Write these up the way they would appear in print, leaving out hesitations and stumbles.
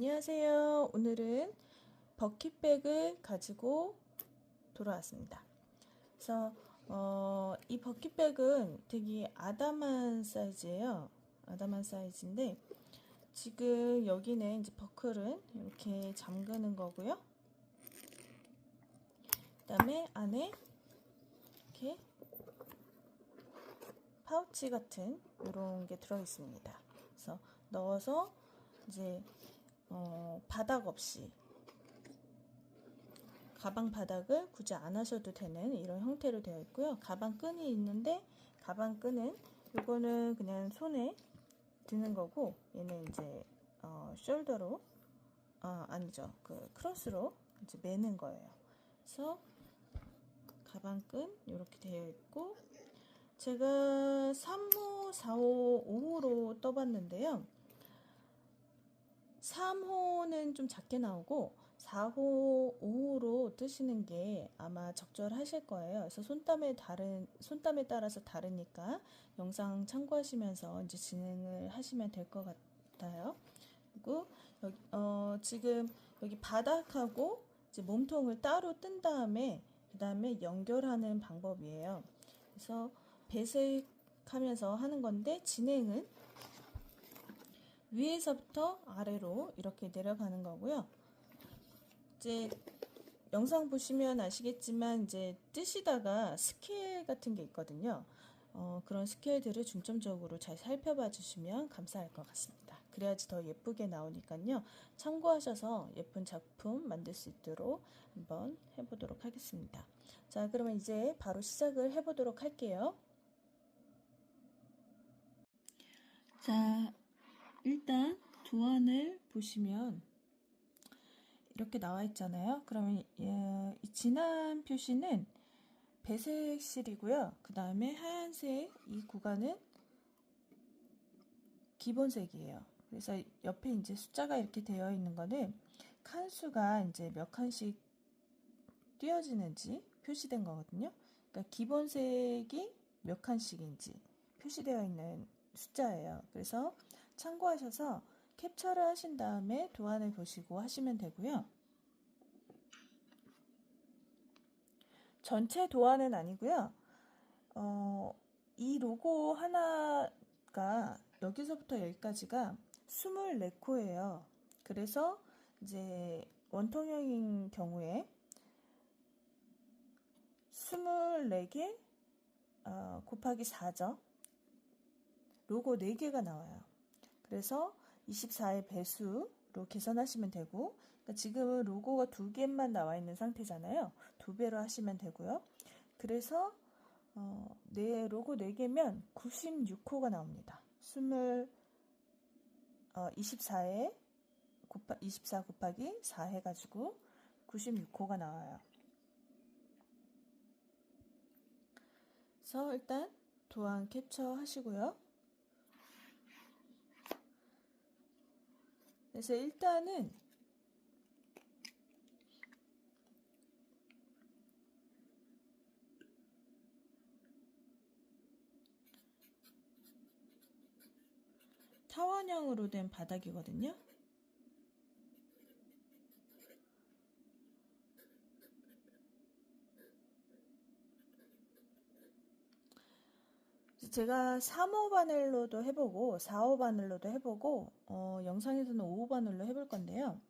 안녕하세요. 오늘은 버킷백을 가지고 돌아왔습니다. 그래서 이 버킷백은 되게 아담한 사이즈예요. 아담한 사이즈인데 지금 여기는 이제 버클은 이렇게 잠그는 거고요. 그다음에 안에 이렇게 파우치 같은 이런 게 들어 있습니다. 그래서 넣어서 이제 바닥 없이 가방 바닥을 굳이 안 하셔도 되는 이런 형태로 되어 있고요. 가방 끈이 있는데 가방 끈은 이거는 그냥 손에 드는 거고 얘는 이제 숄더로 아니죠. 그 크로스로 이제 매는 거예요. 그래서 가방 끈 이렇게 되어 있고 제가 3호, 4호, 5호로 떠봤는데요. 3호는 좀 작게 나오고 4호, 5호로 뜨시는 게 아마 적절하실 거예요. 그래서 손땀에 따라서 다르니까 영상 참고하시면서 이제 진행을 하시면 될 것 같아요. 그리고 여기, 지금 여기 바닥하고 이제 몸통을 따로 뜬 다음에 그 다음에 연결하는 방법이에요. 그래서 배색하면서 하는 건데 진행은 위에서부터 아래로 이렇게 내려가는 거고요. 이제 영상 보시면 아시겠지만 이제 뜨시다가 스케일 같은 게 있거든요. 그런 스케일들을 중점적으로 잘 살펴봐 주시면 감사할 것 같습니다. 그래야지 더 예쁘게 나오니까요. 참고하셔서 예쁜 작품 만들 수 있도록 한번 해보도록 하겠습니다. 자, 그러면 이제 바로 시작을 해보도록 할게요. 자, 일단 도안을 보시면 이렇게 나와 있잖아요. 그러면 이 진한 표시는 배색실이고요. 그 다음에 하얀색 이 구간은 기본색이에요. 그래서 옆에 이제 숫자가 이렇게 되어 있는 거는 칸수가 이제 몇 칸씩 띄어지는지 표시된 거거든요. 그러니까 기본색이 몇 칸씩인지 표시되어 있는 숫자예요. 그래서 참고하셔서 캡처를 하신 다음에 도안을 보시고 하시면 되고요. 전체 도안은 아니고요. 이 로고 하나가 여기서부터 여기까지가 24코예요. 그래서 이제 원통형인 경우에 24개 곱하기 4죠. 로고 4개가 나와요. 그래서 24의 배수로 계산하시면 되고, 그러니까 지금은 로고가 2개만 나와 있는 상태잖아요. 2배로 하시면 되고요. 그래서 로고 4개면 96호가 나옵니다. 24에 24 곱하기 4 해가지고 96호가 나와요. 그래서 일단 도안 캡처 하시고요. 그래서 일단은 타원형으로 된 바닥이거든요. 제가 3호 바늘로도 해보고 4호 바늘로도 해보고 영상에서는 5호 바늘로 해볼 건데요.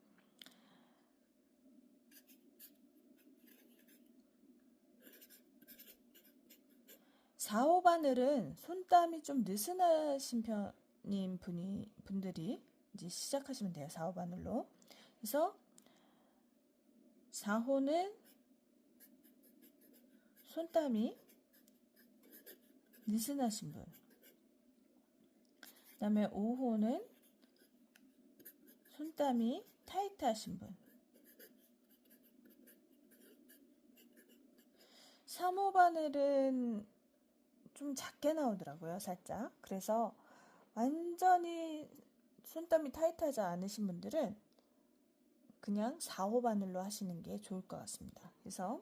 (4호) 바늘은 손땀이 좀 느슨하신 편인 분들이 이제 시작하시면 돼요. 4호 바늘로. 그래서 4호는 손땀이 느슨하신 분. 그 다음에 5호는 손땀이 타이트하신 분. 3호 바늘은 좀 작게 나오더라고요, 살짝. 그래서 완전히 손땀이 타이트하지 않으신 분들은 그냥 4호 바늘로 하시는 게 좋을 것 같습니다. 그래서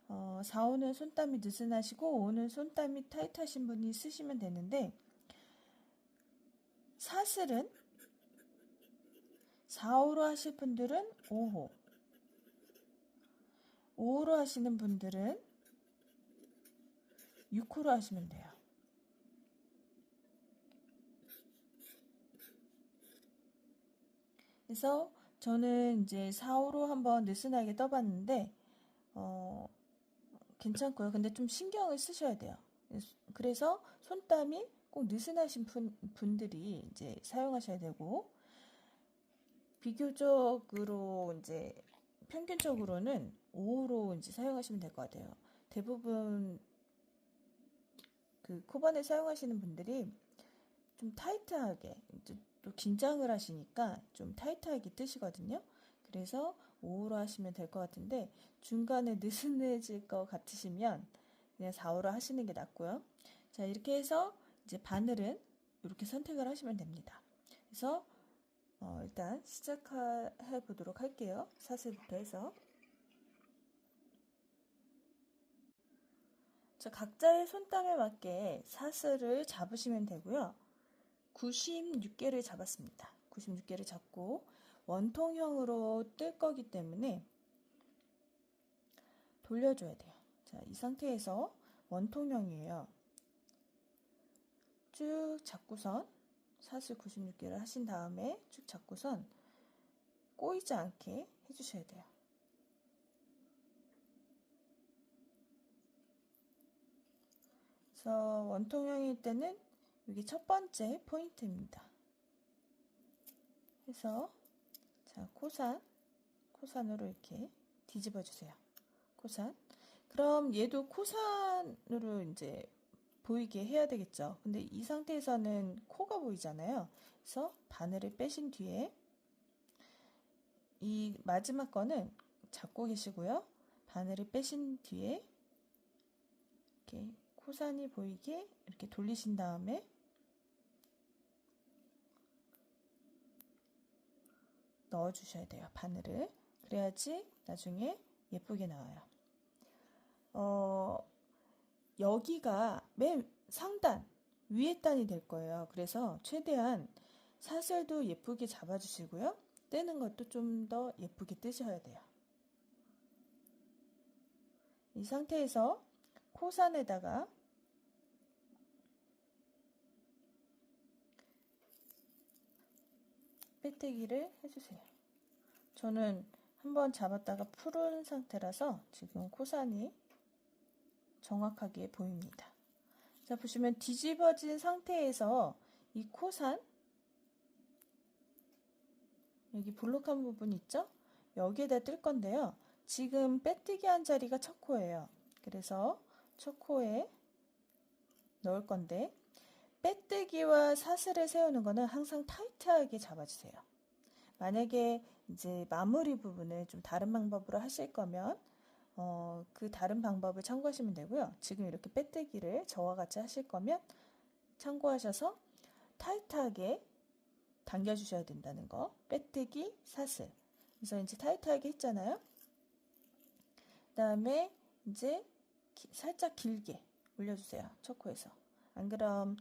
4호는 손땀이 느슨하시고 5호는 손땀이 타이트하신 분이 쓰시면 되는데, 사슬은 4호로 하실 분들은 5호, 5호로 하시는 분들은 6호로 하시면 돼요. 그래서 저는 이제 4호로 한번 느슨하게 떠봤는데 괜찮고요. 근데 좀 신경을 쓰셔야 돼요. 그래서 손땀이 꼭 느슨하신 분들이 이제 사용하셔야 되고, 비교적으로 이제 평균적으로는 5호로 이제 사용하시면 될 것 같아요. 대부분 그 코바늘 사용하시는 분들이 좀 타이트하게, 또 긴장을 하시니까 좀 타이트하게 뜨시거든요. 그래서 5호로 하시면 될 것 같은데, 중간에 느슨해질 것 같으시면 그냥 4호로 하시는 게 낫고요. 자, 이렇게 해서 이제 바늘은 이렇게 선택을 하시면 됩니다. 그래서 일단 시작해 보도록 할게요. 사슬부터 해서. 자, 각자의 손땀에 맞게 사슬을 잡으시면 되고요. 96개를 잡았습니다. 96개를 잡고 원통형으로 뜰 거기 때문에 돌려줘야 돼요. 자, 이 상태에서 원통형이에요. 쭉 잡고선 사슬 96개를 하신 다음에 쭉 잡고선 꼬이지 않게 해주셔야 돼요. 그래서 원통형일 때는 이게 첫 번째 포인트입니다. 그래서 자, 코산으로 이렇게 뒤집어 주세요. 코산. 그럼 얘도 코산으로 이제 보이게 해야 되겠죠. 근데 이 상태에서는 코가 보이잖아요. 그래서 바늘을 빼신 뒤에 이 마지막 거는 잡고 계시고요. 바늘을 빼신 뒤에 이렇게 코산이 보이게 이렇게 돌리신 다음에 넣어 주셔야 돼요. 바늘을. 그래야지 나중에 예쁘게 나와요. 여기가 맨 상단 위에 단이 될 거예요. 그래서 최대한 사슬도 예쁘게 잡아주시고요. 뜨는 것도 좀 더 예쁘게 뜨셔야 돼요. 이 상태에서 코산에다가 빼뜨기를 해주세요. 저는 한번 잡았다가 푸른 상태라서 지금 코산이 정확하게 보입니다. 자, 보시면 뒤집어진 상태에서 이 코산, 여기 볼록한 부분 있죠? 여기에다 뜰 건데요. 지금 빼뜨기 한 자리가 첫 코예요. 그래서 첫 코에 넣을 건데, 빼뜨기와 사슬을 세우는 거는 항상 타이트하게 잡아주세요. 만약에 이제 마무리 부분을 좀 다른 방법으로 하실 거면 그 다른 방법을 참고하시면 되고요. 지금 이렇게 빼뜨기를 저와 같이 하실 거면 참고하셔서 타이트하게 당겨주셔야 된다는 거. 빼뜨기, 사슬. 그래서 이제 타이트하게 했잖아요. 그 다음에 이제 살짝 길게 올려주세요. 첫 코에서. 안 그럼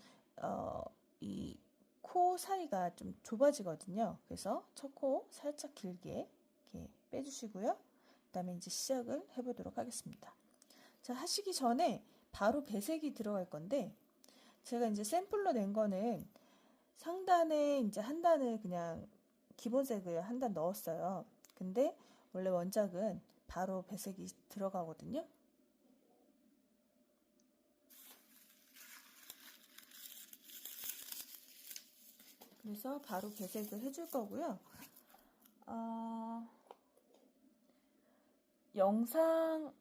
이 코 사이가 좀 좁아지거든요. 그래서 첫 코 살짝 길게 이렇게 빼주시고요. 그 다음에 이제 시작을 해보도록 하겠습니다. 자, 하시기 전에 바로 배색이 들어갈 건데, 제가 이제 샘플로 낸 거는 상단에 이제 한 단을 그냥 기본색을 한 단 넣었어요. 근데 원래 원작은 바로 배색이 들어가거든요. 그래서 바로 배색을 해줄 거고요. 영상에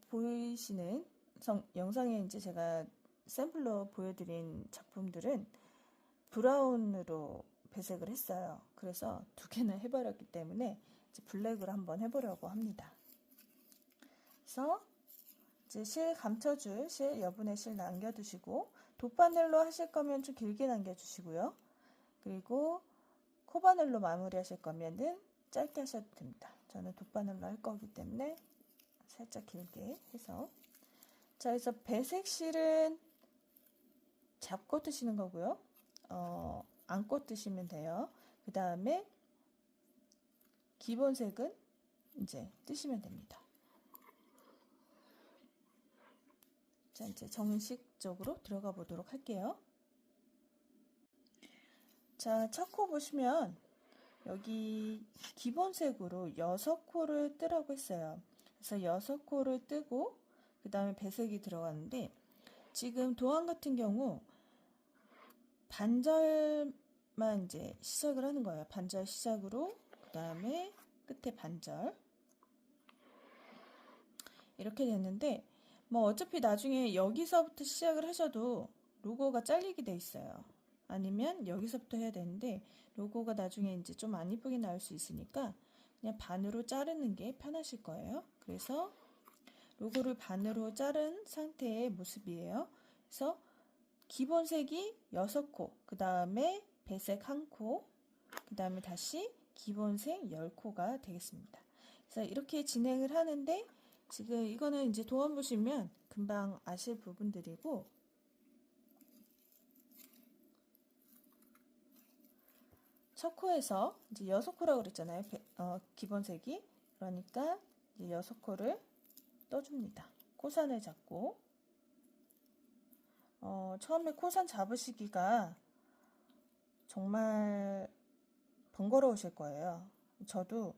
보이시는 영상에 이제 제가 샘플로 보여드린 작품들은 브라운으로 배색을 했어요. 그래서 두 개나 해버렸기 때문에 이제 블랙으로 한번 해보려고 합니다. 그래서 이제 실 감춰줄 실, 여분의 실 남겨두시고, 돗바늘로 하실 거면 좀 길게 남겨주시고요. 그리고 코바늘로 마무리 하실 거면은 짧게 하셔도 됩니다. 저는 돗바늘로 할 거기 때문에 살짝 길게 해서. 자, 그래서 배색 실은 잡고 뜨시는 거고요. 안고 뜨시면 돼요. 그 다음에 기본색은 이제 뜨시면 됩니다. 자, 이제 정식적으로 들어가 보도록 할게요. 자, 첫 코 보시면 여기 기본색으로 6코를 뜨라고 했어요. 그래서 6코를 뜨고 그 다음에 배색이 들어가는데, 지금 도안 같은 경우 반절만 이제 시작을 하는 거예요. 반절 시작으로 그 다음에 끝에 반절 이렇게 됐는데, 뭐 어차피 나중에 여기서부터 시작을 하셔도 로고가 잘리게 돼 있어요. 아니면 여기서부터 해야 되는데 로고가 나중에 이제 좀 안 이쁘게 나올 수 있으니까 그냥 반으로 자르는 게 편하실 거예요. 그래서 로고를 반으로 자른 상태의 모습이에요. 그래서 기본색이 6코, 그 다음에 배색 1코, 그 다음에 다시 기본색 10코가 되겠습니다. 그래서 이렇게 진행을 하는데, 지금 이거는 이제 도안 보시면 금방 아실 부분들이고, 첫 코에서 이제 6코라고 그랬잖아요. 기본색이. 그러니까 이제 6코를 떠줍니다. 코산을 잡고, 처음에 코산 잡으시기가 정말 번거로우실 거예요. 저도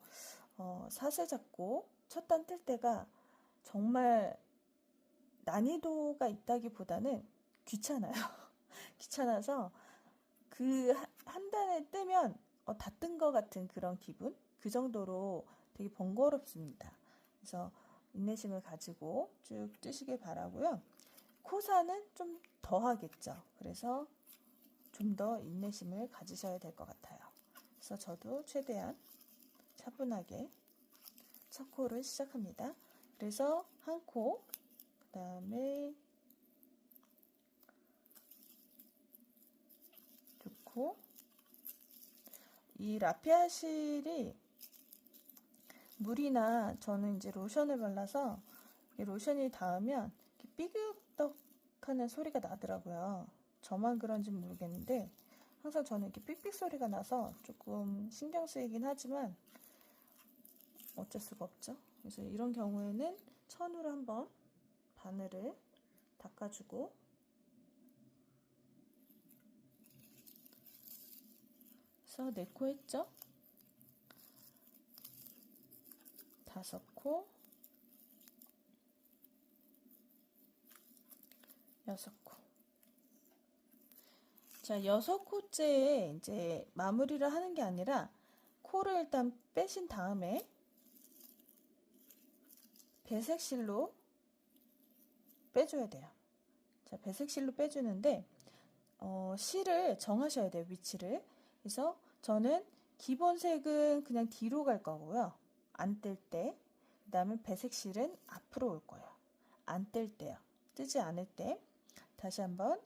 사슬 잡고 첫 단 뜰 때가 정말 난이도가 있다기보다는 귀찮아요. 귀찮아서 그 한 단을 뜨면 다 뜬 것 같은 그런 기분? 그 정도로 되게 번거롭습니다. 그래서 인내심을 가지고 쭉 뜨시길 바라고요. 코사는 좀 더 하겠죠. 그래서 좀 더 인내심을 가지셔야 될 것 같아요. 그래서 저도 최대한 차분하게 첫 코를 시작합니다. 그래서 한 코, 그 다음에 두 코. 이 라피아 실이 물이나 저는 이제 로션을 발라서 이 로션이 닿으면 삐그덕하는 소리가 나더라고요. 저만 그런지 모르겠는데 항상 저는 이렇게 삑삑 소리가 나서 조금 신경 쓰이긴 하지만 어쩔 수가 없죠. 그래서 이런 경우에는 천으로 한번 바늘을 닦아주고, 그래서 4코 했죠. 5코, 6코. 자, 6코째에 이제 마무리를 하는 게 아니라 코를 일단 빼신 다음에 배색실로 빼줘야 돼요. 자, 배색실로 빼주는데 실을 정하셔야 돼요. 위치를. 그래서 저는 기본색은 그냥 뒤로 갈 거고요. 안 뜰 때. 그 다음에 배색실은 앞으로 올 거예요. 안 뜰 때요. 뜨지 않을 때. 다시 한번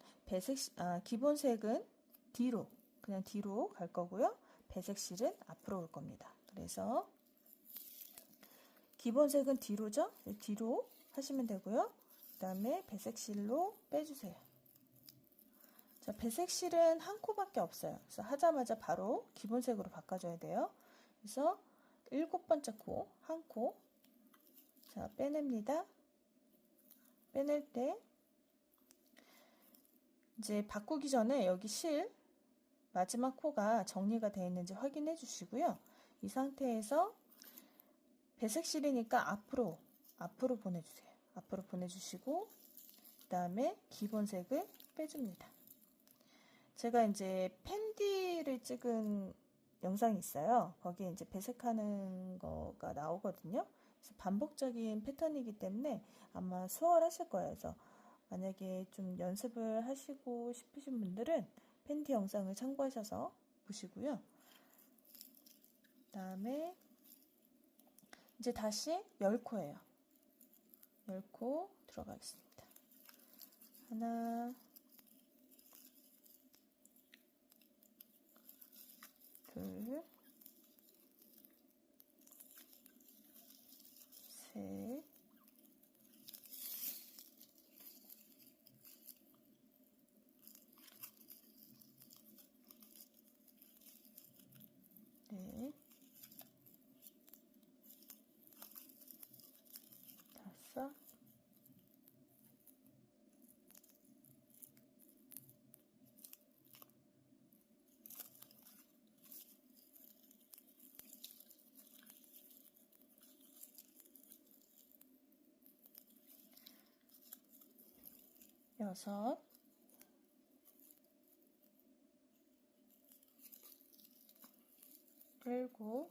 기본색은 뒤로, 그냥 뒤로 갈 거고요. 배색실은 앞으로 올 겁니다. 그래서 기본색은 뒤로죠. 뒤로 하시면 되고요. 그 다음에 배색실로 빼주세요. 자, 배색실은 한 코밖에 없어요. 그래서 하자마자 바로 기본색으로 바꿔줘야 돼요. 그래서 7번째 코, 한 코. 자, 빼냅니다. 빼낼 때 이제 바꾸기 전에 여기 실 마지막 코가 정리가 되어 있는지 확인해 주시고요. 이 상태에서 배색실이니까 앞으로 보내주세요. 앞으로 보내주시고, 그 다음에 기본색을 빼줍니다. 제가 이제 펜디를 찍은 영상이 있어요. 거기에 이제 배색하는 거가 나오거든요. 그래서 반복적인 패턴이기 때문에 아마 수월하실 거예요. 그래서 만약에 좀 연습을 하시고 싶으신 분들은 펜디 영상을 참고하셔서 보시고요. 그 다음에 이제 다시 10코예요. 10코 들어가겠습니다. 하나, 둘, 셋, 넷, 6, 7, 8, 9.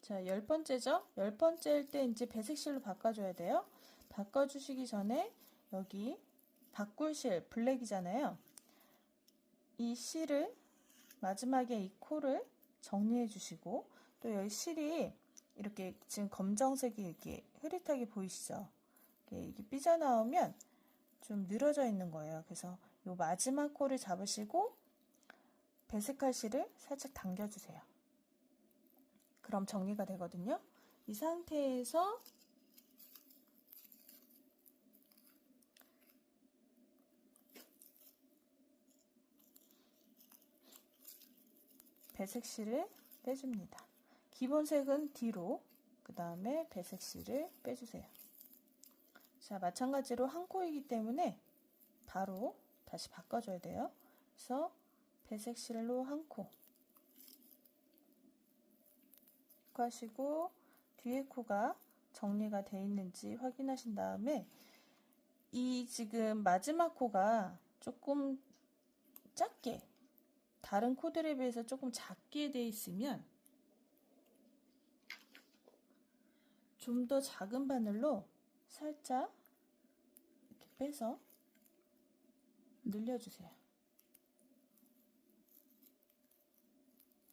자, 10번째죠? 10번째일 때 이제 배색실로 바꿔줘야 돼요. 바꿔주시기 전에 여기 바꿀 실, 블랙이잖아요. 이 실을, 마지막에 이 코를 정리해 주시고, 또 여기 실이 이렇게 지금 검정색이 이렇게 흐릿하게 보이시죠? 이게 삐져나오면 좀 늘어져 있는 거예요. 그래서 이 마지막 코를 잡으시고 배색할 실을 살짝 당겨주세요. 그럼 정리가 되거든요. 이 상태에서 배색실을 빼줍니다. 기본색은 뒤로, 그 다음에 배색실을 빼주세요. 자, 마찬가지로 한 코이기 때문에 바로 다시 바꿔줘야 돼요. 그래서 배색실로 한 코 하시고 뒤에 코가 정리가 돼 있는지 확인하신 다음에 이 지금 마지막 코가 조금 작게, 다른 코들에 비해서 조금 작게 돼 있으면 좀 더 작은 바늘로 살짝 이렇게 빼서 늘려주세요.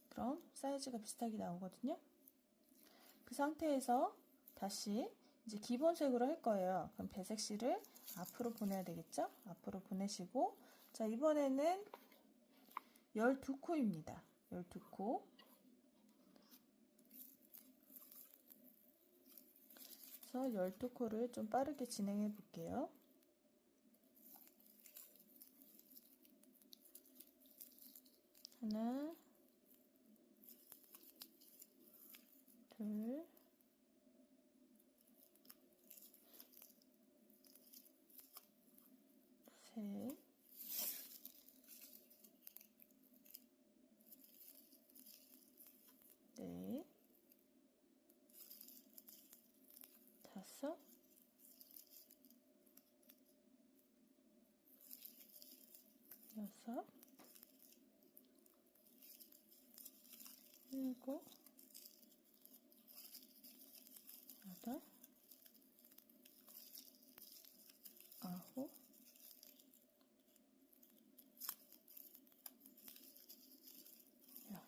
그럼 사이즈가 비슷하게 나오거든요. 그 상태에서 다시 이제 기본색으로 할 거예요. 그럼 배색실을 앞으로 보내야 되겠죠? 앞으로 보내시고, 자, 이번에는 12코입니다. 12코. 그래서 12코를 좀 빠르게 진행해 볼게요. 하나, 둘, 셋, 넷, 다섯, 여섯, 일곱, 여덟, 아홉, 열,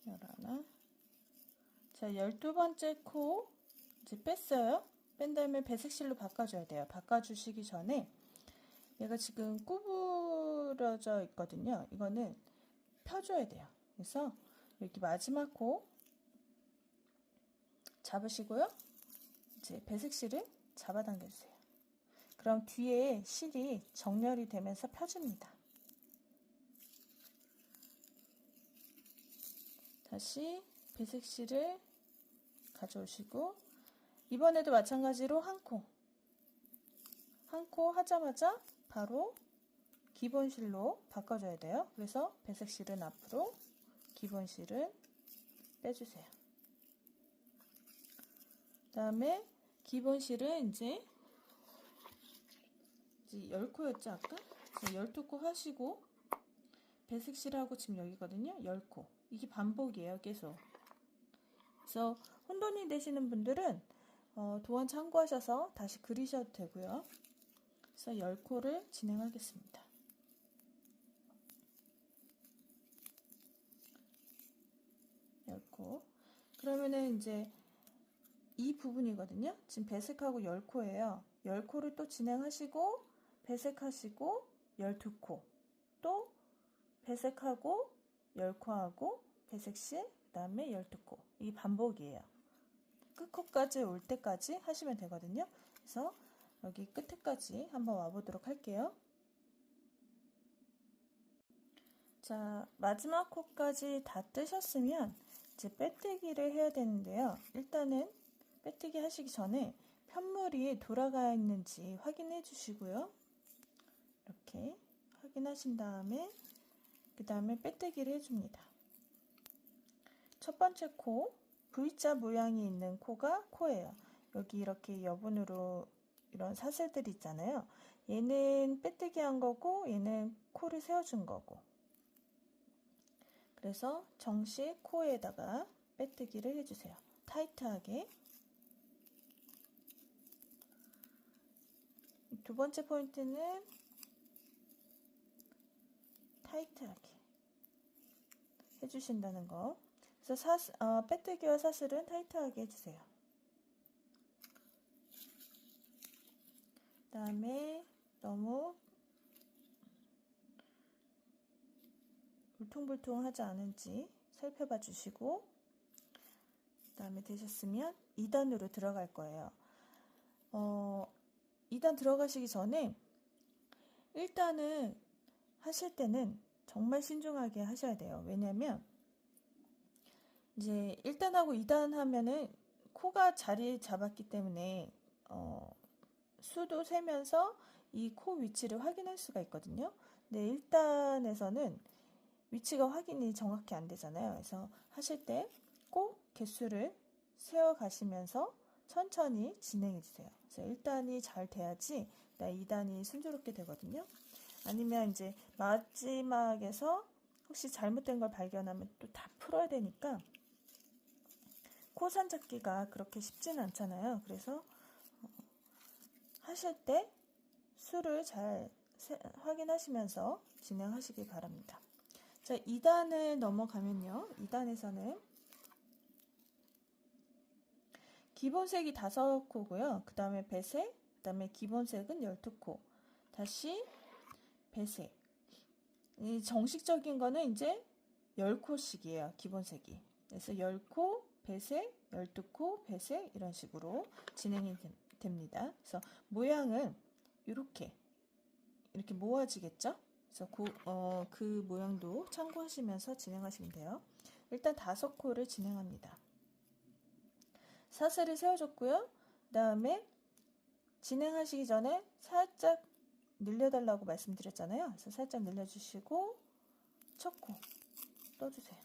열하나. 자, 12번째 코 이제 뺐어요. 뺀 다음에 배색실로 바꿔줘야 돼요. 바꿔주시기 전에 얘가 지금 구부러져 있거든요. 이거는 펴줘야 돼요. 그래서 이렇게 마지막 코 잡으시고요. 이제 배색실을 잡아당겨주세요. 그럼 뒤에 실이 정렬이 되면서 펴집니다. 다시 배색실을 가져오시고, 이번에도 마찬가지로 한 코 하자마자 바로 기본실로 바꿔줘야 돼요. 그래서 배색실은 앞으로, 기본실은 빼주세요. 그 다음에 기본실은 이제 10코였죠, 아까? 12코 하시고, 배색실하고 지금 여기거든요. 10코. 이게 반복이에요, 계속. 그래서 혼돈이 되시는 분들은 도안 참고하셔서 다시 그리셔도 되고요. 그래서 10코를 진행하겠습니다. 그러면은 이제 이 부분이거든요. 지금 배색하고 10코예요. 10코를 또 진행하시고 배색하시고 12코, 또 배색하고 10코하고 배색실, 그 다음에 12코. 이 반복이에요. 끝코까지 올 때까지 하시면 되거든요. 그래서 여기 끝에까지 한번 와보도록 할게요. 자, 마지막 코까지 다 뜨셨으면 이제 빼뜨기를 해야 되는데요. 일단은 빼뜨기 하시기 전에 편물이 돌아가 있는지 확인해 주시고요. 이렇게 확인하신 다음에 그 다음에 빼뜨기를 해줍니다. 첫 번째 코, V자 모양이 있는 코가 코예요. 여기 이렇게 여분으로 이런 사슬들이 있잖아요. 얘는 빼뜨기 한 거고 얘는 코를 세워준 거고. 그래서 정식 코에다가 빼뜨기를 해주세요. 타이트하게. 두 번째 포인트는 타이트하게 해주신다는 거. 그래서 빼뜨기와 사슬은 타이트하게 해주세요. 그 다음에 너무 울퉁불퉁하지 않은지 살펴봐 주시고, 그 다음에 되셨으면 2단으로 들어갈 거예요. 2단 들어가시기 전에 1단은 하실 때는 정말 신중하게 하셔야 돼요. 왜냐면 이제 1단하고 2단 하면은 코가 자리 잡았기 때문에 수도 세면서 이 코 위치를 확인할 수가 있거든요. 근데 1단에서는 위치가 확인이 정확히 안 되잖아요. 그래서 하실 때 꼭 개수를 세어 가시면서 천천히 진행해 주세요. 그래서 1단이 잘 돼야지 2단이 순조롭게 되거든요. 아니면 이제 마지막에서 혹시 잘못된 걸 발견하면 또 다 풀어야 되니까 코선 잡기가 그렇게 쉽지는 않잖아요. 그래서 하실 때 수를 잘 확인하시면서 진행하시기 바랍니다. 자, 2단을 넘어가면요. 2단에서는 기본색이 5코고요. 그 다음에 배색, 그 다음에 기본색은 12코. 다시 배색. 이 정식적인 거는 이제 10코씩이에요. 기본색이. 그래서 10코, 배색, 12코, 배색 이런 식으로 진행이 됩니다. 그래서 모양은 이렇게 모아지겠죠? 그래서 그 모양도 참고하시면서 진행하시면 돼요. 일단 5코를 진행합니다. 사슬을 세워줬고요. 그 다음에 진행하시기 전에 살짝 늘려달라고 말씀드렸잖아요. 그래서 살짝 늘려주시고 첫 코 떠주세요.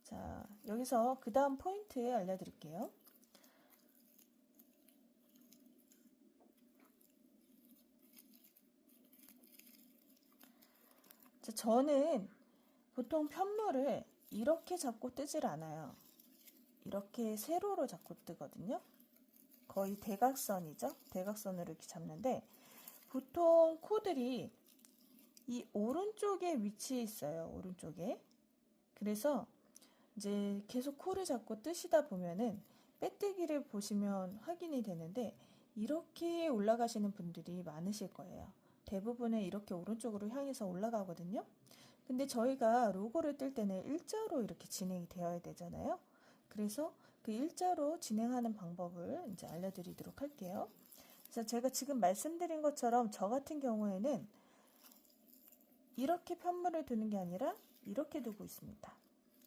자, 여기서 그 다음 포인트 알려드릴게요. 자, 저는 보통 편물을 이렇게 잡고 뜨질 않아요. 이렇게 세로로 잡고 뜨거든요. 거의 대각선이죠. 대각선으로 이렇게 잡는데 보통 코들이 이 오른쪽에 위치해 있어요. 오른쪽에. 그래서 이제 계속 코를 잡고 뜨시다 보면은 빼뜨기를 보시면 확인이 되는데 이렇게 올라가시는 분들이 많으실 거예요. 대부분은 이렇게 오른쪽으로 향해서 올라가거든요. 근데 저희가 로고를 뜰 때는 일자로 이렇게 진행이 되어야 되잖아요. 그래서 그 일자로 진행하는 방법을 이제 알려드리도록 할게요. 그래서 제가 지금 말씀드린 것처럼 저 같은 경우에는 이렇게 편물을 두는 게 아니라 이렇게 두고 있습니다.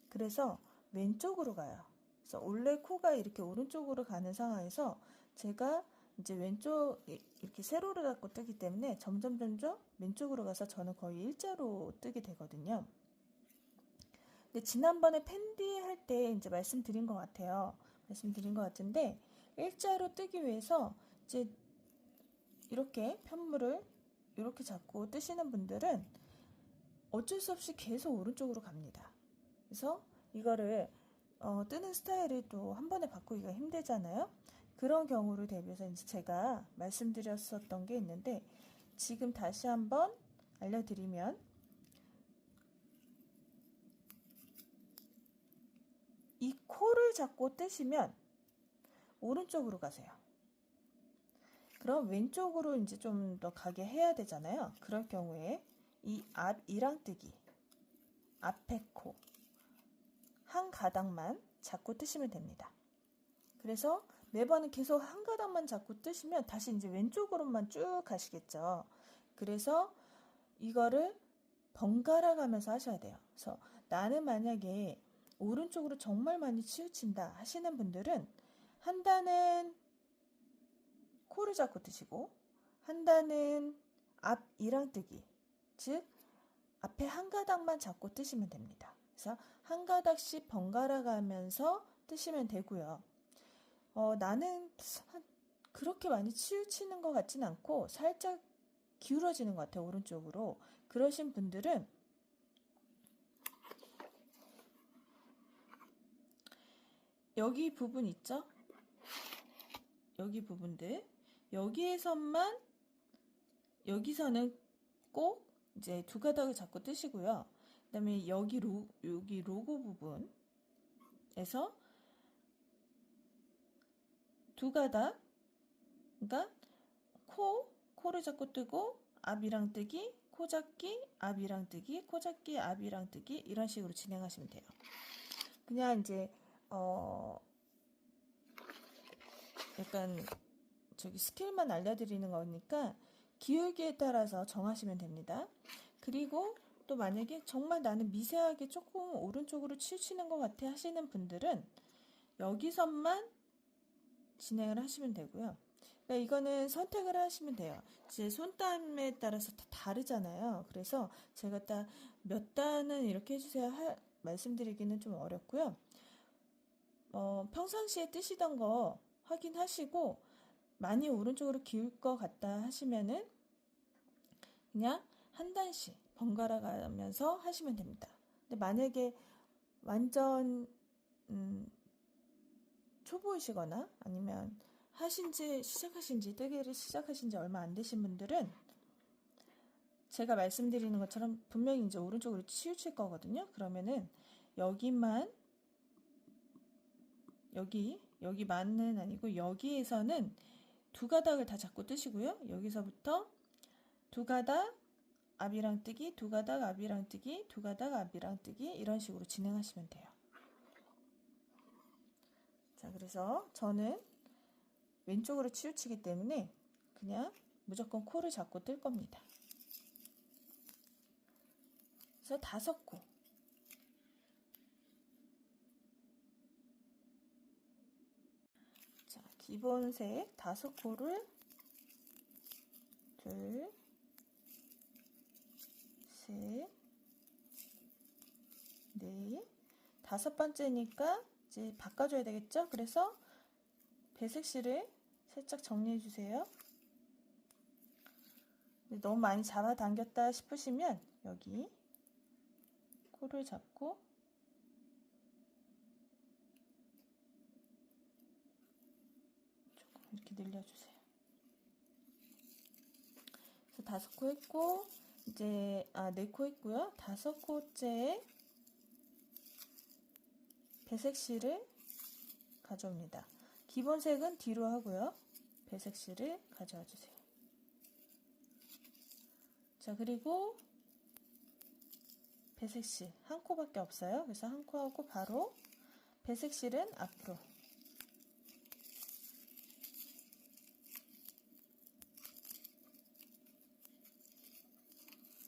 그래서 왼쪽으로 가요. 그래서 원래 코가 이렇게 오른쪽으로 가는 상황에서 제가 이제 왼쪽 이렇게 세로를 갖고 뜨기 때문에 점점 왼쪽으로 가서 저는 거의 일자로 뜨게 되거든요. 근데 지난번에 팬디 할 때 이제 말씀드린 것 같아요. 말씀드린 것 같은데 일자로 뜨기 위해서 이제 이렇게 편물을 이렇게 잡고 뜨시는 분들은 어쩔 수 없이 계속 오른쪽으로 갑니다. 그래서 이거를 뜨는 스타일을 또 한 번에 바꾸기가 힘들잖아요. 그런 경우를 대비해서 이제 제가 말씀드렸었던 게 있는데 지금 다시 한번 알려드리면 이 코를 잡고 뜨시면 오른쪽으로 가세요. 그럼 왼쪽으로 이제 좀 더 가게 해야 되잖아요. 그럴 경우에 이 앞이랑 뜨기, 앞에 코 한 가닥만 잡고 뜨시면 됩니다. 그래서 매번은 계속 한 가닥만 잡고 뜨시면 다시 이제 왼쪽으로만 쭉 가시겠죠. 그래서 이거를 번갈아 가면서 하셔야 돼요. 그래서 나는 만약에 오른쪽으로 정말 많이 치우친다 하시는 분들은 한 단은 코를 잡고 뜨시고, 한 단은 앞 이랑뜨기, 즉 앞에 한 가닥만 잡고 뜨시면 됩니다. 그래서 한 가닥씩 번갈아 가면서 뜨시면 되고요. 나는 그렇게 많이 치우치는 것 같진 않고 살짝 기울어지는 것 같아요, 오른쪽으로. 그러신 분들은 여기 부분 있죠? 여기 부분들, 여기서는 꼭 이제 두 가닥을 잡고 뜨시고요. 그 다음에 여기 로고 부분에서 두 가닥, 그러니까 코를 잡고 뜨고 앞이랑 뜨기, 코 잡기, 앞이랑 뜨기, 코 잡기, 앞이랑 뜨기, 이런 식으로 진행하시면 돼요. 그냥 이제 약간 스킬만 알려드리는 거니까 기울기에 따라서 정하시면 됩니다. 그리고 또 만약에 정말 나는 미세하게 조금 오른쪽으로 치우치는 것 같아 하시는 분들은 여기서만 진행을 하시면 되고요. 그러니까 이거는 선택을 하시면 돼요. 제 손땀에 따라서 다 다르잖아요. 그래서 제가 딱 몇 단은 이렇게 해주세요 말씀드리기는 좀 어렵고요. 평상시에 뜨시던 거 확인하시고 많이 오른쪽으로 기울 것 같다 하시면은 그냥 한 단씩 번갈아 가면서 하시면 됩니다. 근데 만약에 완전 초보이시거나 아니면 뜨개를 시작하신 지 얼마 안 되신 분들은 제가 말씀드리는 것처럼 분명히 이제 오른쪽으로 치우칠 거거든요. 그러면은 여기만은 아니고 여기에서는 두 가닥을 다 잡고 뜨시고요. 여기서부터 두 가닥 앞이랑 뜨기, 두 가닥 앞이랑 뜨기, 두 가닥 앞이랑 뜨기, 이런 식으로 진행하시면 돼요. 자, 그래서 저는 왼쪽으로 치우치기 때문에 그냥 무조건 코를 잡고 뜰 겁니다. 그래서 5코. 자, 기본색 5코를 둘, 셋, 넷, 5번째니까 이제 바꿔줘야 되겠죠? 그래서 배색실을 살짝 정리해 주세요. 너무 많이 잡아당겼다 싶으시면 여기 코를 잡고 조금 이렇게 늘려주세요. 그래서 5코 했고 이제 4코 했고요. 5코째에 배색실을 가져옵니다. 기본색은 뒤로 하고요. 배색실을 가져와 주세요. 자, 그리고 배색실 한 코밖에 없어요. 그래서 한 코 하고 바로 배색실은 앞으로.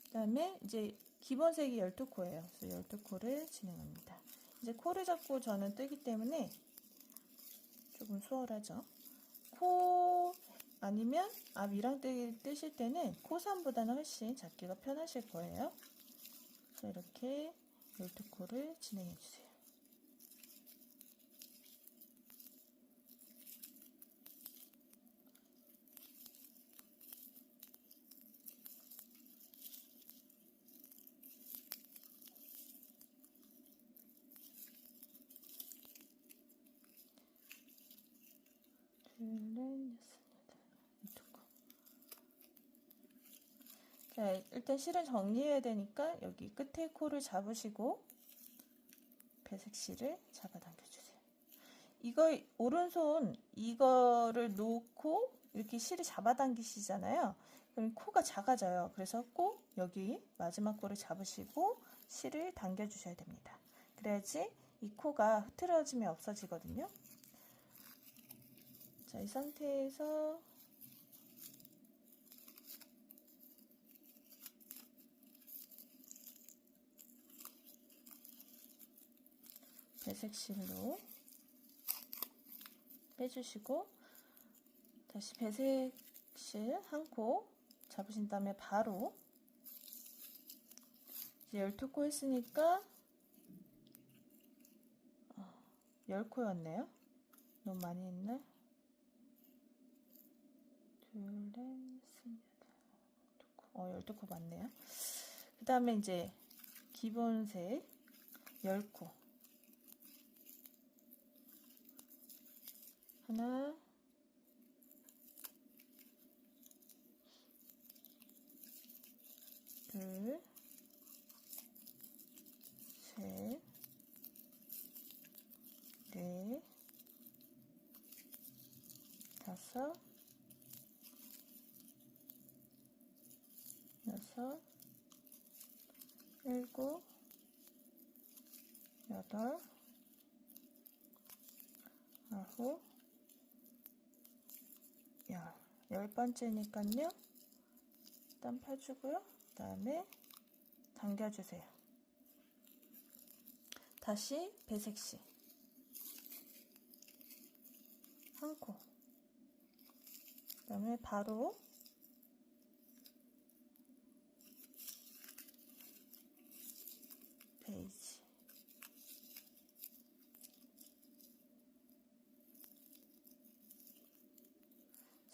그 다음에 이제 기본색이 12코예요. 그래서 12코를 진행합니다. 이제 코를 잡고 저는 뜨기 때문에 조금 수월하죠. 코 아니면 앞이랑 뜨실 때는 코삼보다는 훨씬 잡기가 편하실 거예요. 그래서 이렇게 12코를 진행해 주세요. 자, 일단 실은 정리해야 되니까 여기 끝에 코를 잡으시고 배색실을 잡아당겨주세요. 이거 오른손 이거를 놓고 이렇게 실을 잡아당기시잖아요. 그럼 코가 작아져요. 그래서 꼭 여기 마지막 코를 잡으시고 실을 당겨주셔야 됩니다. 그래야지 이 코가 흐트러짐이 없어지거든요. 자, 이 상태에서 배색실로 빼주시고 다시 배색실 한 코 잡으신 다음에 바로 이제 12코 했으니까 10코였네요. 너무 많이 했네. 둘, 넷, 12코 맞네요. 그 다음에 이제 기본색 10코. 하나, 둘, 셋, 넷, 다섯, 여섯, 일곱, 여덟, 아홉, 열 번째니까요. 일단 펴주고요. 그 다음에 당겨주세요. 다시 배색시 한 코. 그 다음에 바로 베이지.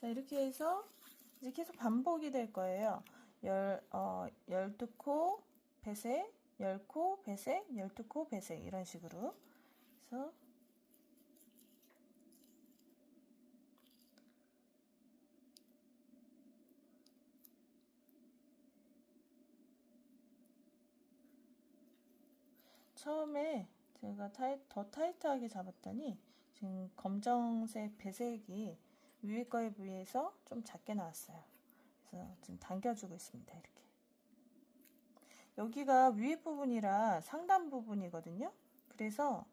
자, 이렇게 해서 이제 계속 반복이 될 거예요. 12코 배색, 10코 배색, 12코 배색 이런 식으로. 그래서 처음에 제가 더 타이트하게 잡았더니 지금 검정색 배색이 위에 거에 비해서 좀 작게 나왔어요. 그래서 지금 당겨주고 있습니다. 이렇게. 여기가 위에 부분이라 상단 부분이거든요. 그래서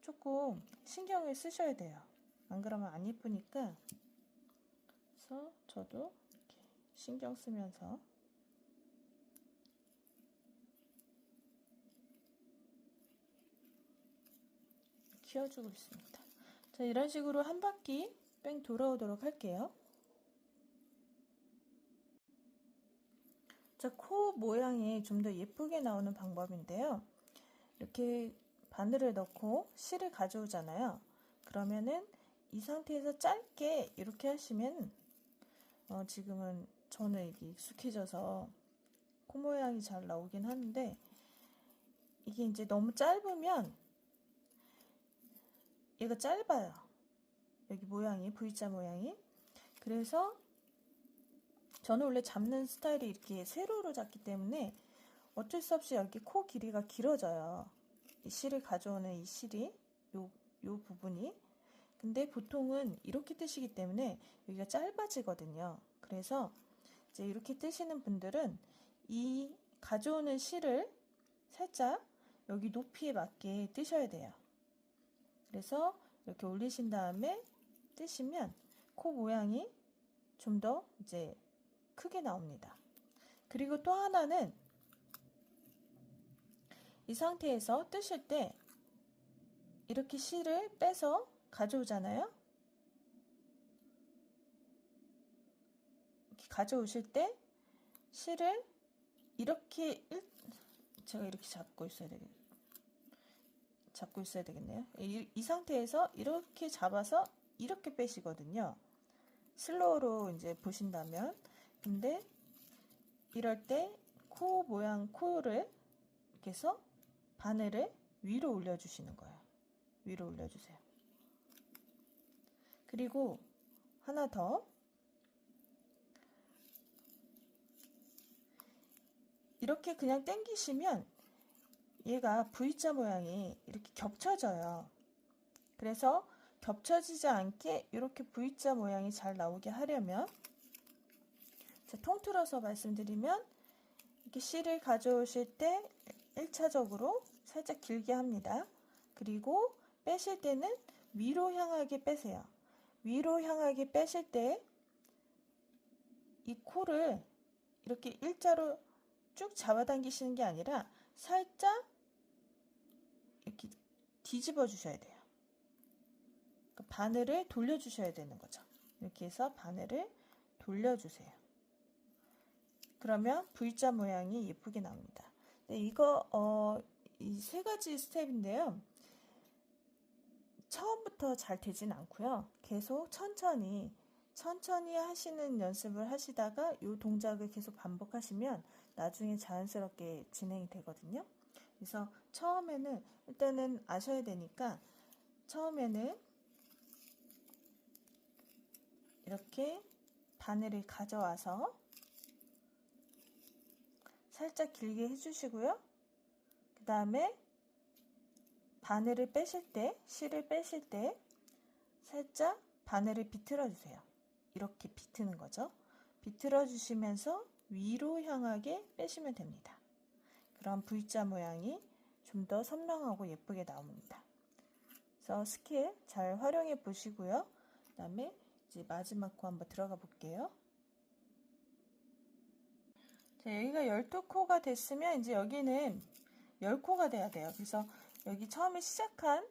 조금 신경을 쓰셔야 돼요. 안 그러면 안 예쁘니까. 그래서 저도 이렇게 신경 쓰면서 키워주고 있습니다. 자, 이런 식으로 한 바퀴 뺑 돌아오도록 할게요. 자, 코 모양이 좀 더 예쁘게 나오는 방법인데요. 이렇게 바늘을 넣고 실을 가져오잖아요. 그러면은 이 상태에서 짧게 이렇게 하시면 지금은 저는 이게 익숙해져서 코 모양이 잘 나오긴 하는데 이게 이제 너무 짧으면 얘가 짧아요. 여기 모양이 V자 모양이. 그래서 저는 원래 잡는 스타일이 이렇게 세로로 잡기 때문에 어쩔 수 없이 여기 코 길이가 길어져요. 이 실을 가져오는 이 실이 요 부분이. 근데 보통은 이렇게 뜨시기 때문에 여기가 짧아지거든요. 그래서 이제 이렇게 뜨시는 분들은 이 가져오는 실을 살짝 여기 높이에 맞게 뜨셔야 돼요. 그래서 이렇게 올리신 다음에 뜨시면 코 모양이 좀 더 이제 크게 나옵니다. 그리고 또 하나는 이 상태에서 뜨실 때 이렇게 실을 빼서 가져오잖아요. 이렇게 가져오실 때 실을 이렇게 제가 이렇게 잡고 있어야 되겠네요. 이 상태에서 이렇게 잡아서 이렇게 빼시거든요. 슬로우로 이제 보신다면. 근데 이럴 때 코 모양 코를 이렇게 해서 바늘을 위로 올려주시는 거예요. 위로 올려주세요. 그리고 하나 더. 이렇게 그냥 당기시면 얘가 V자 모양이 이렇게 겹쳐져요. 그래서 겹쳐지지 않게 이렇게 V자 모양이 잘 나오게 하려면 통틀어서 말씀드리면 이렇게 실을 가져오실 때 1차적으로 살짝 길게 합니다. 그리고 빼실 때는 위로 향하게 빼세요. 위로 향하게 빼실 때 이 코를 이렇게 일자로 쭉 잡아당기시는 게 아니라 살짝 이렇게 뒤집어 주셔야 돼요. 그러니까 바늘을 돌려 주셔야 되는 거죠. 이렇게 해서 바늘을 돌려주세요. 그러면 V자 모양이 예쁘게 나옵니다. 네, 이거 이 세 가지 스텝인데요. 처음부터 잘 되진 않고요. 계속 천천히 하시는 연습을 하시다가 이 동작을 계속 반복하시면 나중에 자연스럽게 진행이 되거든요. 그래서 처음에는 일단은 아셔야 되니까 처음에는 이렇게 바늘을 가져와서 살짝 길게 해주시고요. 그 다음에 바늘을 빼실 때, 실을 빼실 때 살짝 바늘을 비틀어 주세요. 이렇게 비트는 거죠. 비틀어 주시면서 위로 향하게 빼시면 됩니다. 그럼 V자 모양이 좀 더 선명하고 예쁘게 나옵니다. 그래서 스킬 잘 활용해 보시고요. 그 다음에 이제 마지막 코 한번 들어가 볼게요. 자, 여기가 12코가 됐으면 이제 여기는 10코가 돼야 돼요. 그래서 여기 처음에 시작한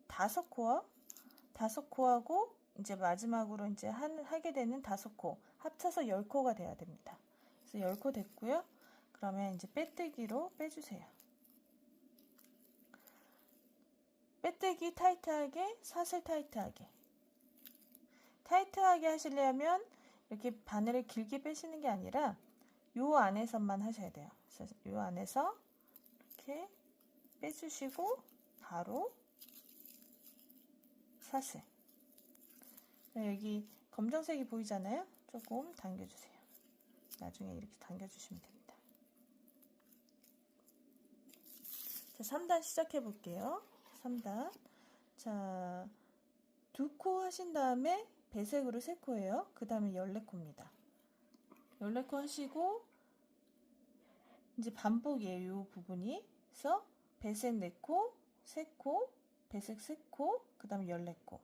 5코하고 이제 마지막으로 이제 하게 되는 5코 합쳐서 10코가 돼야 됩니다. 그래서 10코 됐고요. 그러면 이제 빼뜨기로 빼주세요. 빼뜨기 타이트하게, 사슬 타이트하게. 타이트하게 하시려면 이렇게 바늘을 길게 빼시는 게 아니라 요 안에서만 하셔야 돼요. 그래서 요 안에서 이렇게 빼주시고 바로 사슬. 여기 검정색이 보이잖아요. 조금 당겨주세요. 나중에 이렇게 당겨주시면 됩니다. 자, 3단 시작해 볼게요. 3단. 자, 2코 하신 다음에 배색으로 3코예요. 그 다음에 14코입니다. 14코 하시고 이제 반복이에요. 이 부분이. 그래서 배색 4코, 3코, 배색 3코, 그 다음에 14코.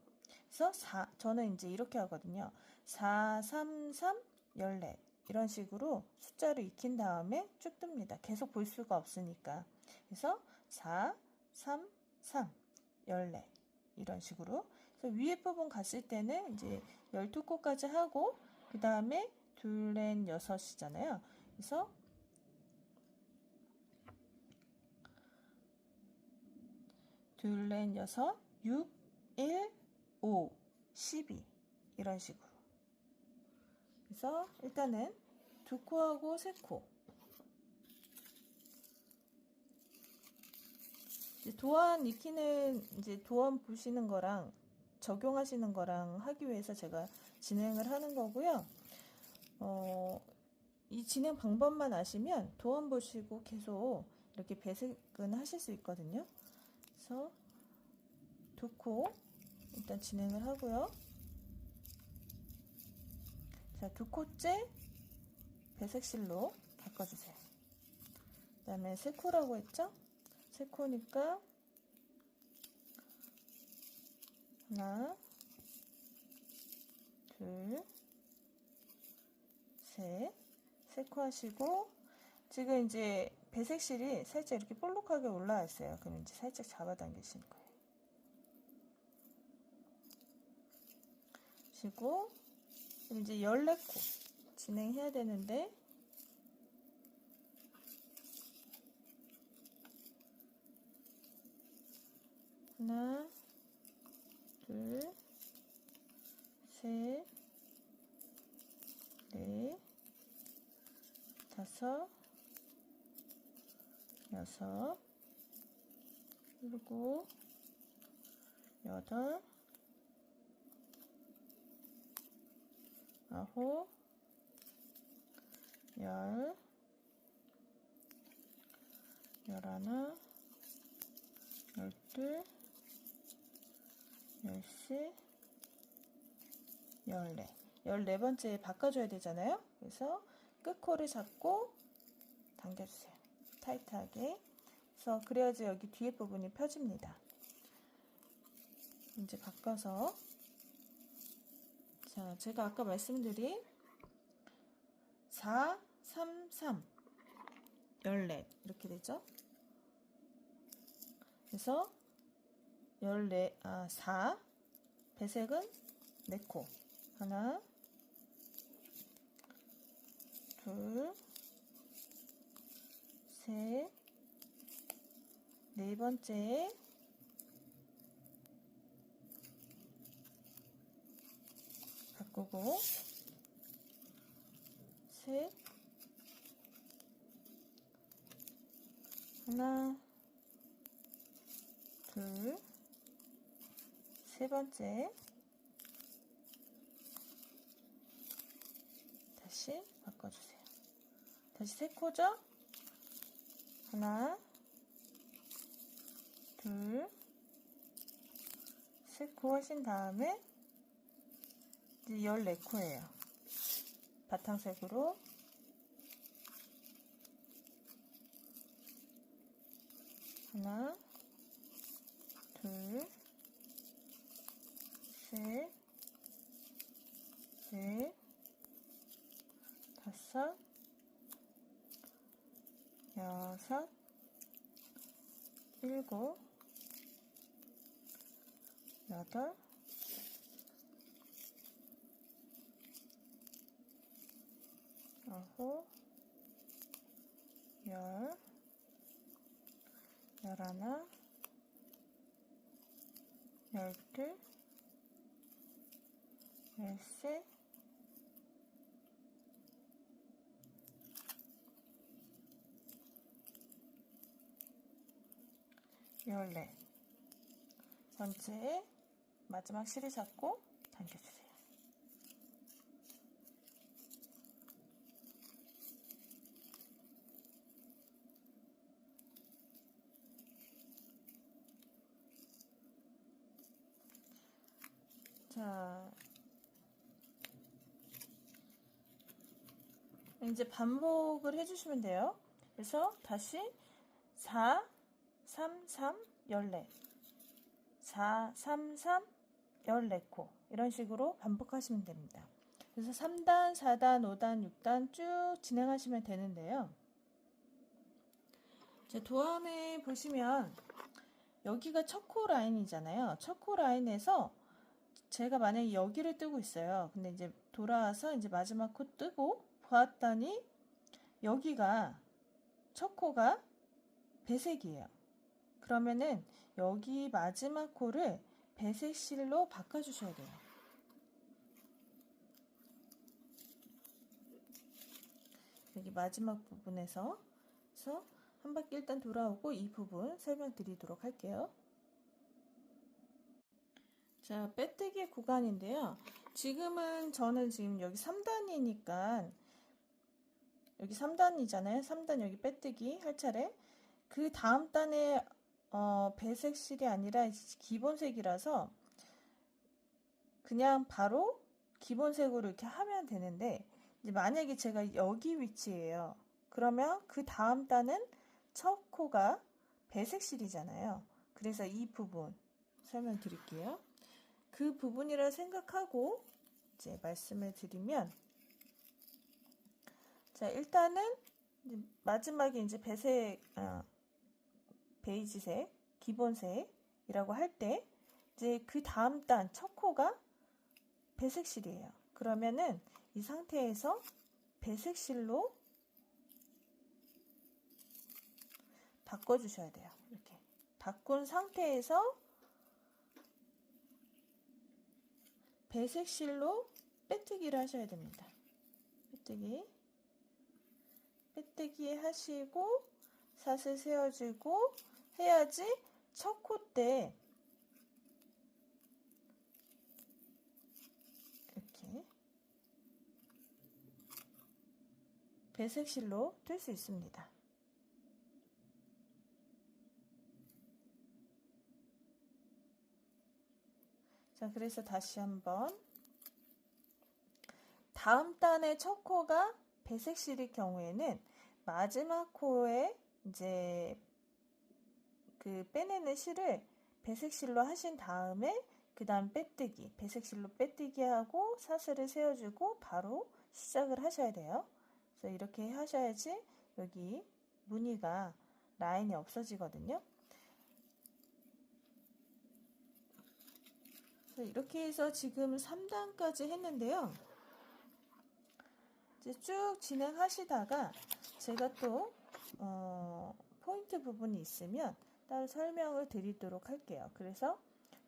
그래서 저는 이제 이렇게 하거든요. 4, 3, 3, 14. 이런 식으로 숫자를 익힌 다음에 쭉 뜹니다. 계속 볼 수가 없으니까. 그래서 4, 3, 3, 14. 이런 식으로. 그래서 위에 부분 갔을 때는 이제 12코까지 하고, 그 다음에 둘, 넷, 여섯이잖아요. 그래서 둘, 넷, 여섯, 6, 1, 5, 12 이런 식으로. 그래서 일단은 2코하고 3코. 이제 도안 익히는 이제 도안 보시는 거랑 적용하시는 거랑 하기 위해서 제가 진행을 하는 거고요. 이 진행 방법만 아시면 도안 보시고 계속 이렇게 배색은 하실 수 있거든요. 그래서 2코 일단 진행을 하고요. 자, 2코째 배색실로 바꿔주세요. 그 다음에 3코라고 했죠? 3코니까 하나, 둘, 셋, 3코 하시고 지금 이제 배색실이 살짝 이렇게 볼록하게 올라와 있어요. 그럼 이제 살짝 잡아당기시는 거예요. 그리고 이제 14코 진행해야 되는데 하나, 둘, 셋, 넷, 다섯, 여섯, 일곱, 여덟, 아홉, 열, 열하나, 열둘, 열세, 14. 14번째에 바꿔줘야 되잖아요. 그래서 끝코를 잡고 당겨주세요. 타이트하게. 그래서 그래야지 여기 뒤에 부분이 펴집니다. 이제 바꿔서 자, 제가 아까 말씀드린 4, 3, 3, 14 이렇게 되죠. 그래서 4 배색은 4코 하나, 둘, 셋, 네 번째, 바꾸고, 셋, 하나, 둘, 세 번째, 다시 바꿔주세요. 다시 세 코죠? 하나, 둘, 세 코 하신 다음에 이제 14코예요. 바탕색으로 하나, 둘, 셋, 넷, 다섯, 여섯, 일곱, 여덟, 아홉, 열, 열하나, 열둘, 열셋, 열넷 번째 마지막 실을 잡고 당겨주세요. 자, 이제 반복을 해주시면 돼요. 그래서 다시 4, 3, 3, 14, 4, 3, 3, 14코 이런 식으로 반복하시면 됩니다. 그래서 3단, 4단, 5단, 6단 쭉 진행하시면 되는데요. 이제 도안에 보시면 여기가 첫 코 라인이잖아요. 첫 코 라인에서 제가 만약에 여기를 뜨고 있어요. 근데 이제 돌아와서 이제 마지막 코 뜨고 보았더니 여기가 첫 코가 배색이에요. 그러면은 여기 마지막 코를 배색 실로 바꿔주셔야 돼요. 여기 마지막 부분에서 그래서 한 바퀴 일단 돌아오고 이 부분 설명드리도록 할게요. 자, 빼뜨기 구간인데요. 지금은 저는 지금 여기 3단이니까 여기 3단이잖아요. 3단 여기 빼뜨기 할 차례. 그 다음 단에 배색 실이 아니라 기본색이라서 그냥 바로 기본색으로 이렇게 하면 되는데 이제 만약에 제가 여기 위치예요. 그러면 그 다음 단은 첫 코가 배색 실이잖아요. 그래서 이 부분 설명드릴게요. 그 부분이라 생각하고 이제 말씀을 드리면 자, 일단은 이제 마지막에 이제 배색 베이지색, 기본색이라고 할 때 이제 그 다음 단 첫 코가 배색실이에요. 그러면은 이 상태에서 배색실로 바꿔주셔야 돼요. 이렇게 바꾼 상태에서 배색실로 빼뜨기를 하셔야 됩니다. 빼뜨기 하시고 사슬 세워주고 해야지 첫 코 때 이렇게 배색실로 뜰 수 있습니다. 자, 그래서 다시 한번 다음 단의 첫 코가 배색실일 경우에는 마지막 코에 이제 그 빼내는 실을 배색실로 하신 다음에 그 다음 빼뜨기, 배색실로 빼뜨기 하고 사슬을 세워주고 바로 시작을 하셔야 돼요. 그래서 이렇게 하셔야지 여기 무늬가 라인이 없어지거든요. 이렇게 해서 지금 3단까지 했는데요. 이제 쭉 진행하시다가 제가 또 포인트 부분이 있으면 따로 설명을 드리도록 할게요. 그래서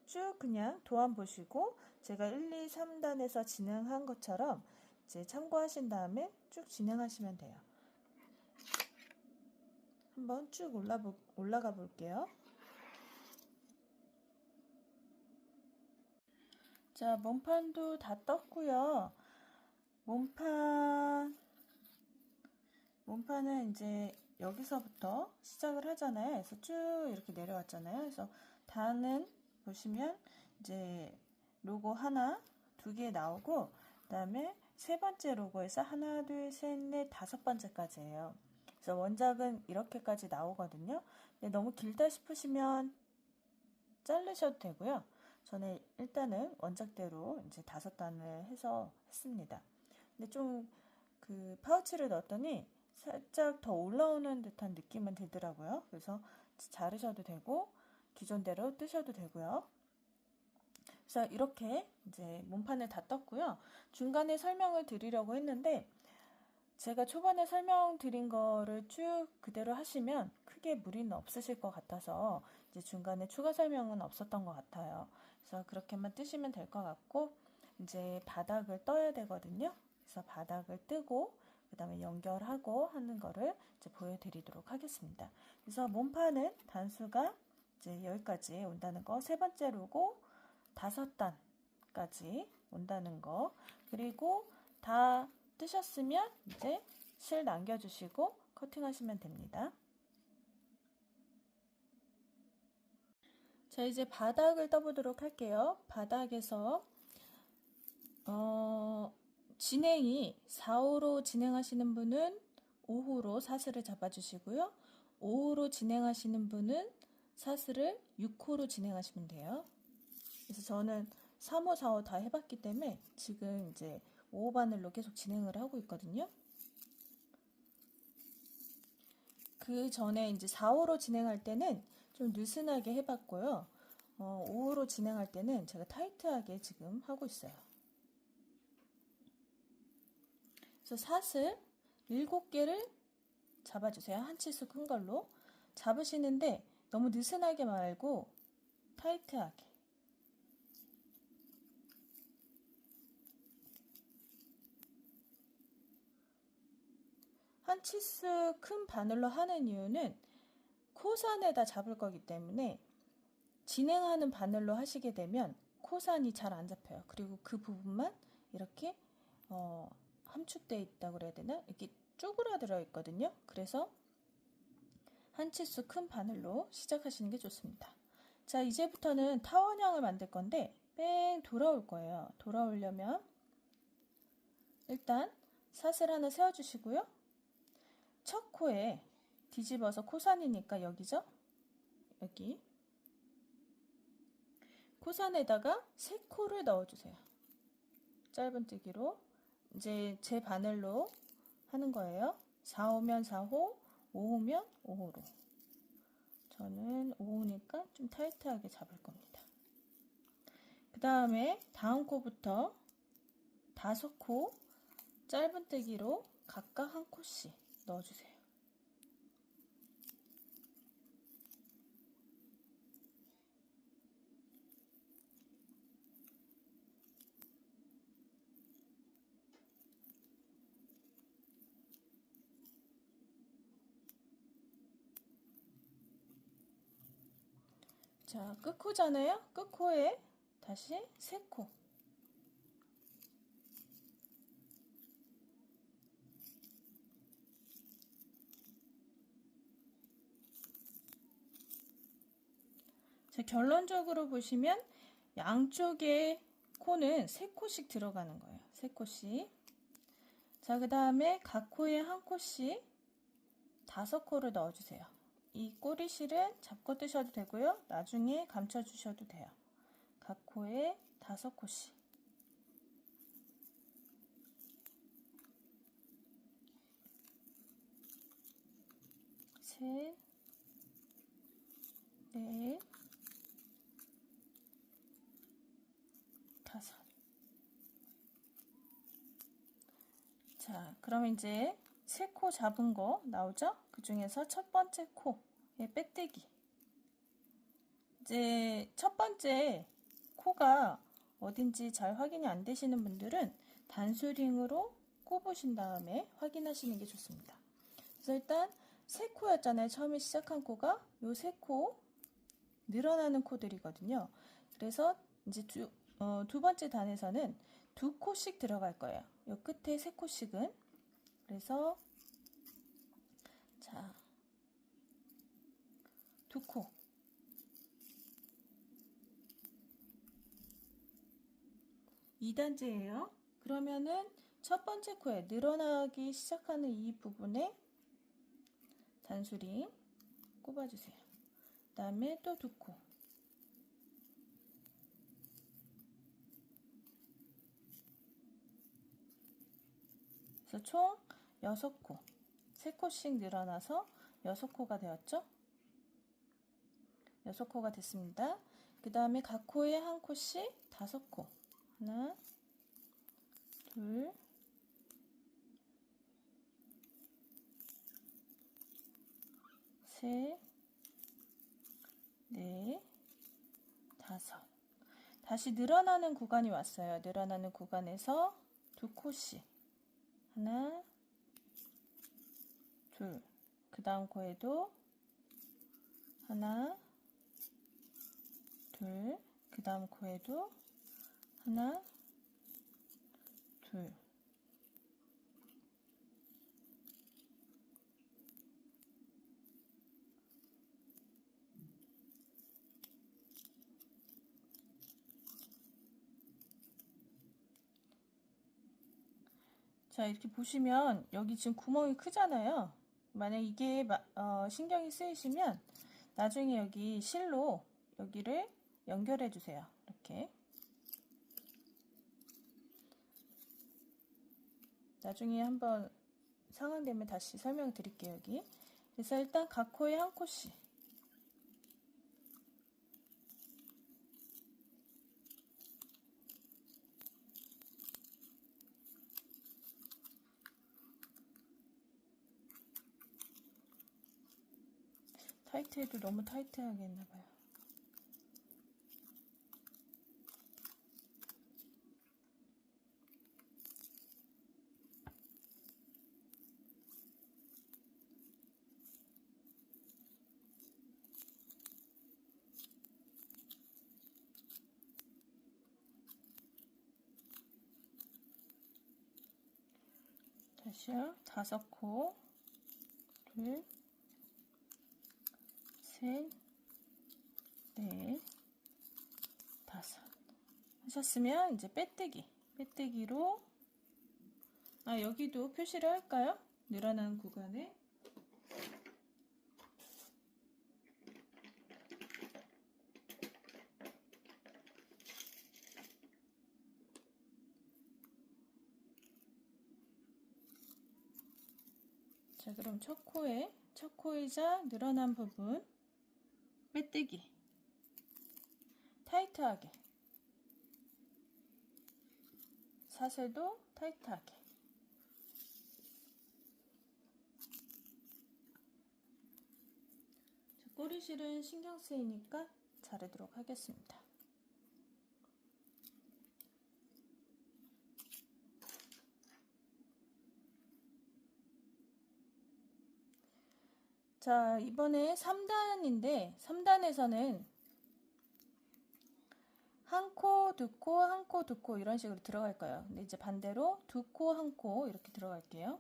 쭉 그냥 도안 보시고 제가 1, 2, 3단에서 진행한 것처럼 이제 참고하신 다음에 쭉 진행하시면 돼요. 한번 쭉 올라가 볼게요. 자, 몸판도 다 떴고요. 몸판은 이제 여기서부터 시작을 하잖아요. 그래서 쭉 이렇게 내려왔잖아요. 그래서 단은 보시면 이제 로고 하나, 두 개 나오고, 그 다음에 세 번째 로고에서 하나, 둘, 셋, 넷, 다섯 번째까지예요. 그래서 원작은 이렇게까지 나오거든요. 근데 너무 길다 싶으시면 자르셔도 되고요. 저는 일단은 원작대로 이제 5단을 해서 했습니다. 근데 좀 그 파우치를 넣었더니 살짝 더 올라오는 듯한 느낌은 들더라고요. 그래서 자르셔도 되고 기존대로 뜨셔도 되고요. 그래서 이렇게 이제 몸판을 다 떴고요. 중간에 설명을 드리려고 했는데 제가 초반에 설명드린 거를 쭉 그대로 하시면 크게 무리는 없으실 것 같아서 이제 중간에 추가 설명은 없었던 것 같아요. 그래서 그렇게만 뜨시면 될 것 같고 이제 바닥을 떠야 되거든요. 그래서 바닥을 뜨고 그 다음에 연결하고 하는 거를 이제 보여드리도록 하겠습니다. 그래서 몸판은 단수가 이제 여기까지 온다는 거, 세 번째 로고 5단까지 온다는 거, 그리고 다 뜨셨으면 이제 실 남겨주시고 커팅하시면 됩니다. 자, 이제 바닥을 떠보도록 할게요. 바닥에서 진행이 4호로 진행하시는 분은 5호로 사슬을 잡아주시고요. 5호로 진행하시는 분은 사슬을 6호로 진행하시면 돼요. 그래서 저는 3호, 4호 다 해봤기 때문에 지금 이제 5호 바늘로 계속 진행을 하고 있거든요. 그 전에 이제 4호로 진행할 때는 좀 느슨하게 해봤고요. 5호로 진행할 때는 제가 타이트하게 지금 하고 있어요. 그래서 사슬 7개를 잡아주세요. 한 치수 큰 걸로. 잡으시는데 너무 느슨하게 말고 타이트하게. 한 치수 큰 바늘로 하는 이유는 코산에다 잡을 거기 때문에 진행하는 바늘로 하시게 되면 코산이 잘 안 잡혀요. 그리고 그 부분만 이렇게 함축되어 있다고 그래야 되나? 이렇게 쪼그라들어 있거든요. 그래서 한 치수 큰 바늘로 시작하시는 게 좋습니다. 자, 이제부터는 타원형을 만들 건데 뺑 돌아올 거예요. 돌아오려면 일단 사슬 하나 세워주시고요. 첫 코에 뒤집어서 코산이니까 여기죠? 여기 코산에다가 3코를 넣어주세요. 짧은뜨기로 이제 제 바늘로 하는 거예요. 4호면 4호, 5호면 5호로. 저는 5호니까 좀 타이트하게 잡을 겁니다. 그 다음에 다음 코부터 5코 짧은뜨기로 각각 한 코씩 넣어주세요. 자, 끝코잖아요. 끝코에 다시 3코. 자, 결론적으로 보시면 양쪽에 코는 3코씩 들어가는 거예요. 3코씩. 자, 그 다음에 각 코에 한 코씩 5코를 넣어주세요. 이 꼬리실은 잡고 뜨셔도 되고요. 나중에 감춰주셔도 돼요. 각 코에 5코씩. 셋, 넷, 자, 그럼 이제 세 코 잡은 거 나오죠? 그 중에서 첫 번째 코의 빼뜨기. 이제 첫 번째 코가 어딘지 잘 확인이 안 되시는 분들은 단수링으로 꼽으신 다음에 확인하시는 게 좋습니다. 그래서 일단 세 코였잖아요. 처음에 시작한 코가 요 세 코 늘어나는 코들이거든요. 그래서 이제 두 번째 단에서는 두 코씩 들어갈 거예요. 요 끝에 세 코씩은. 그래서 자, 두 코. 이 단째예요. 그러면은 첫 번째 코에 늘어나기 시작하는 이 부분에 단수링 꼽아주세요. 그 다음에 또 두 코. 그래서 총 6코. 3코씩 늘어나서 6코가 되었죠? 6코가 됐습니다. 그 다음에 각 코에 한 코씩 5코. 하나, 둘, 셋, 넷, 다섯. 다시 늘어나는 구간이 왔어요. 늘어나는 구간에서 두 코씩. 하나, 둘. 그 다음 코에도 하나, 둘. 그 다음 코에도 하나, 둘. 자, 이렇게 보시면 여기 지금 구멍이 크잖아요. 만약 이게 신경이 쓰이시면 나중에 여기 실로 여기를 연결해 주세요. 이렇게. 나중에 한번 상황되면 다시 설명드릴게요. 여기. 그래서 일단 각 코에 한 코씩. 타이트해도 너무 타이트하게 했나봐요. 다시요. 5코. 둘, 셋, 넷, 다섯. 하셨으면 이제 빼뜨기로 여기도 표시를 할까요? 늘어나는 구간에. 자, 그럼 첫 코이자 늘어난 부분 빼뜨기. 타이트하게. 사슬도 타이트하게. 꼬리실은 신경 쓰이니까 자르도록 하겠습니다. 자, 이번에 3단인데 3단에서는 한 코, 두 코, 한 코, 두 코 이런 식으로 들어갈 거예요. 근데 이제 반대로 두 코, 한 코 이렇게 들어갈게요.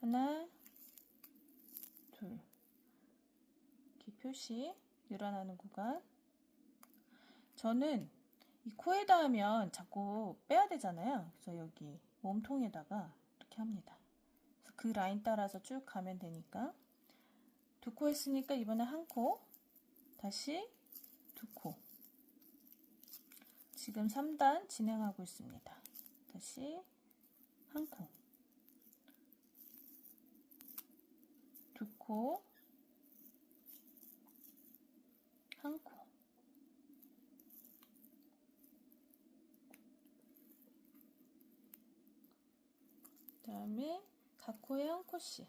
하나, 둘. 이렇게 표시, 늘어나는 구간. 저는 이 코에다 하면 자꾸 빼야 되잖아요. 그래서 여기 몸통에다가 이렇게 합니다. 그 라인 따라서 쭉 가면 되니까. 두 코 했으니까 이번에 한 코, 다시 두 코. 지금 3단 진행하고 있습니다. 다시 한 코, 두 코, 한 코. 그 다음에 각 코에 한 코씩.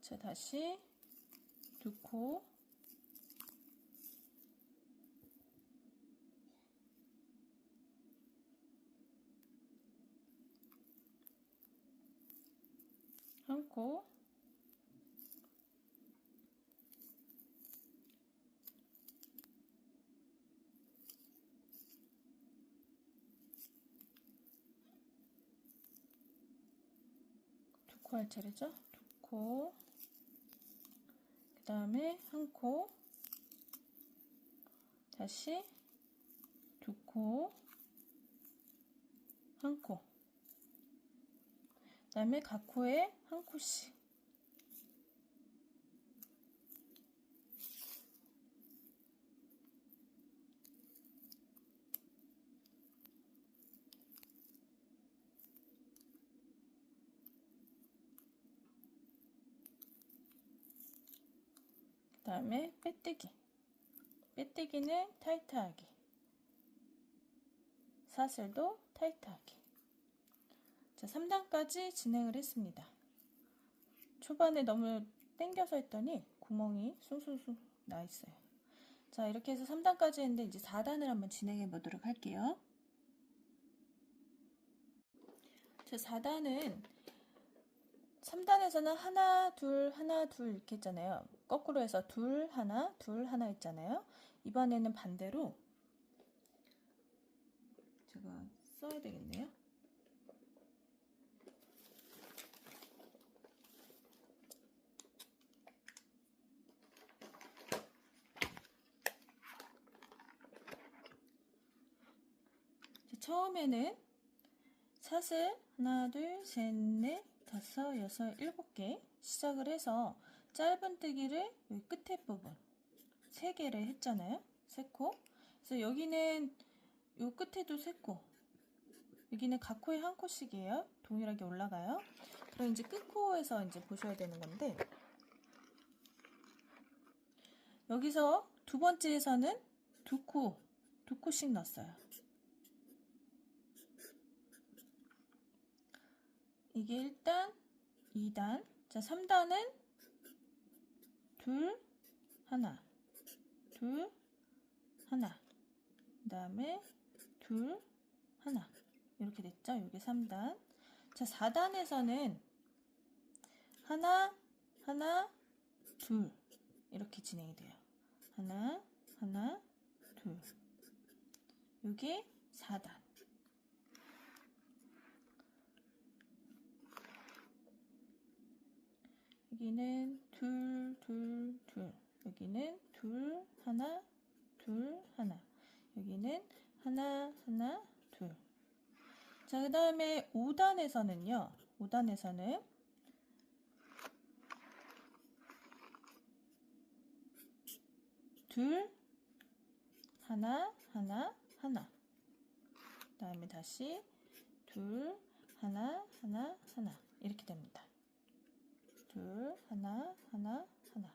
자, 다시 두 코, 한 코, 두 코 할 차례죠? 두 코, 그 다음에 한 코, 다시 두 코, 한 코, 그 다음에 각 코에 한 코씩. 그 다음에 빼뜨기. 빼뜨기는 타이트하게, 사슬도 타이트하게. 자, 3단까지 진행을 했습니다. 초반에 너무 당겨서 했더니 구멍이 숭숭숭 나 있어요. 자, 이렇게 해서 3단까지 했는데 이제 4단을 한번 진행해 보도록 할게요. 자, 4단은 3단에서는 하나, 둘 이렇게 했잖아요. 거꾸로 해서 둘, 하나 했잖아요. 이번에는 반대로 제가 써야 되겠네요. 처음에는 사슬 하나, 둘, 셋, 넷, 다섯, 여섯, 일곱 개 시작을 해서 짧은뜨기를 여기 끝에 부분 3개를 했잖아요. 3코. 그래서 여기는 요 끝에도 3코. 여기는 각 코에 한 코씩이에요. 동일하게 올라가요. 그럼 이제 끝코에서 이제 보셔야 되는 건데, 여기서 두 번째에서는 두 코씩 넣었어요. 이게 1단, 2단. 자, 3단은 둘, 하나, 둘, 하나. 그 다음에 둘, 하나. 이렇게 됐죠? 이게 3단. 자, 4단에서는 하나, 하나, 둘. 이렇게 진행이 돼요. 하나, 하나, 둘. 이게 4단. 여기는 둘, 둘, 둘. 여기는 둘, 하나, 둘, 하나. 여기는 하나, 하나, 둘. 자, 그 다음에 5단에서는요. 5단에서는 둘, 하나, 하나, 하나. 그 다음에 다시 둘, 하나, 하나, 하나. 이렇게 됩니다. 둘, 하나, 하나, 하나.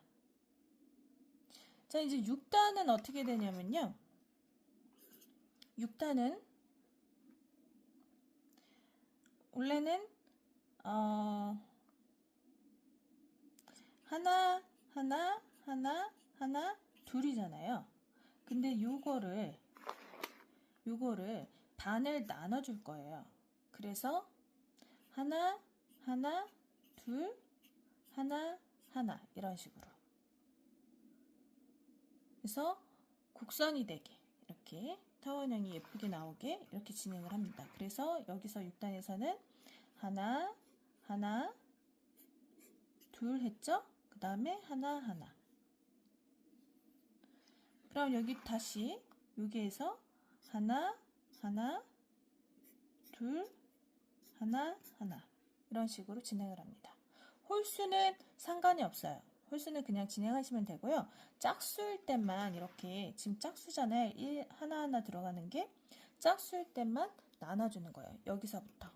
자, 이제 6단은 어떻게 되냐면요. 6단은 원래는 하나, 하나, 하나, 하나, 둘이잖아요. 근데 요거를 반을 나눠줄 거예요. 그래서 하나, 하나, 둘, 하나, 하나 이런 식으로. 그래서 곡선이 되게 이렇게 타원형이 예쁘게 나오게 이렇게 진행을 합니다. 그래서 여기서 6단에서는 하나, 하나, 둘 했죠? 그 다음에 하나, 하나. 그럼 여기 다시 여기에서 하나, 하나, 둘, 하나, 하나 이런 식으로 진행을 합니다. 홀수는 상관이 없어요. 홀수는 그냥 진행하시면 되고요. 짝수일 때만 이렇게 지금 짝수잖아요. 하나하나 들어가는 게 짝수일 때만 나눠주는 거예요. 여기서부터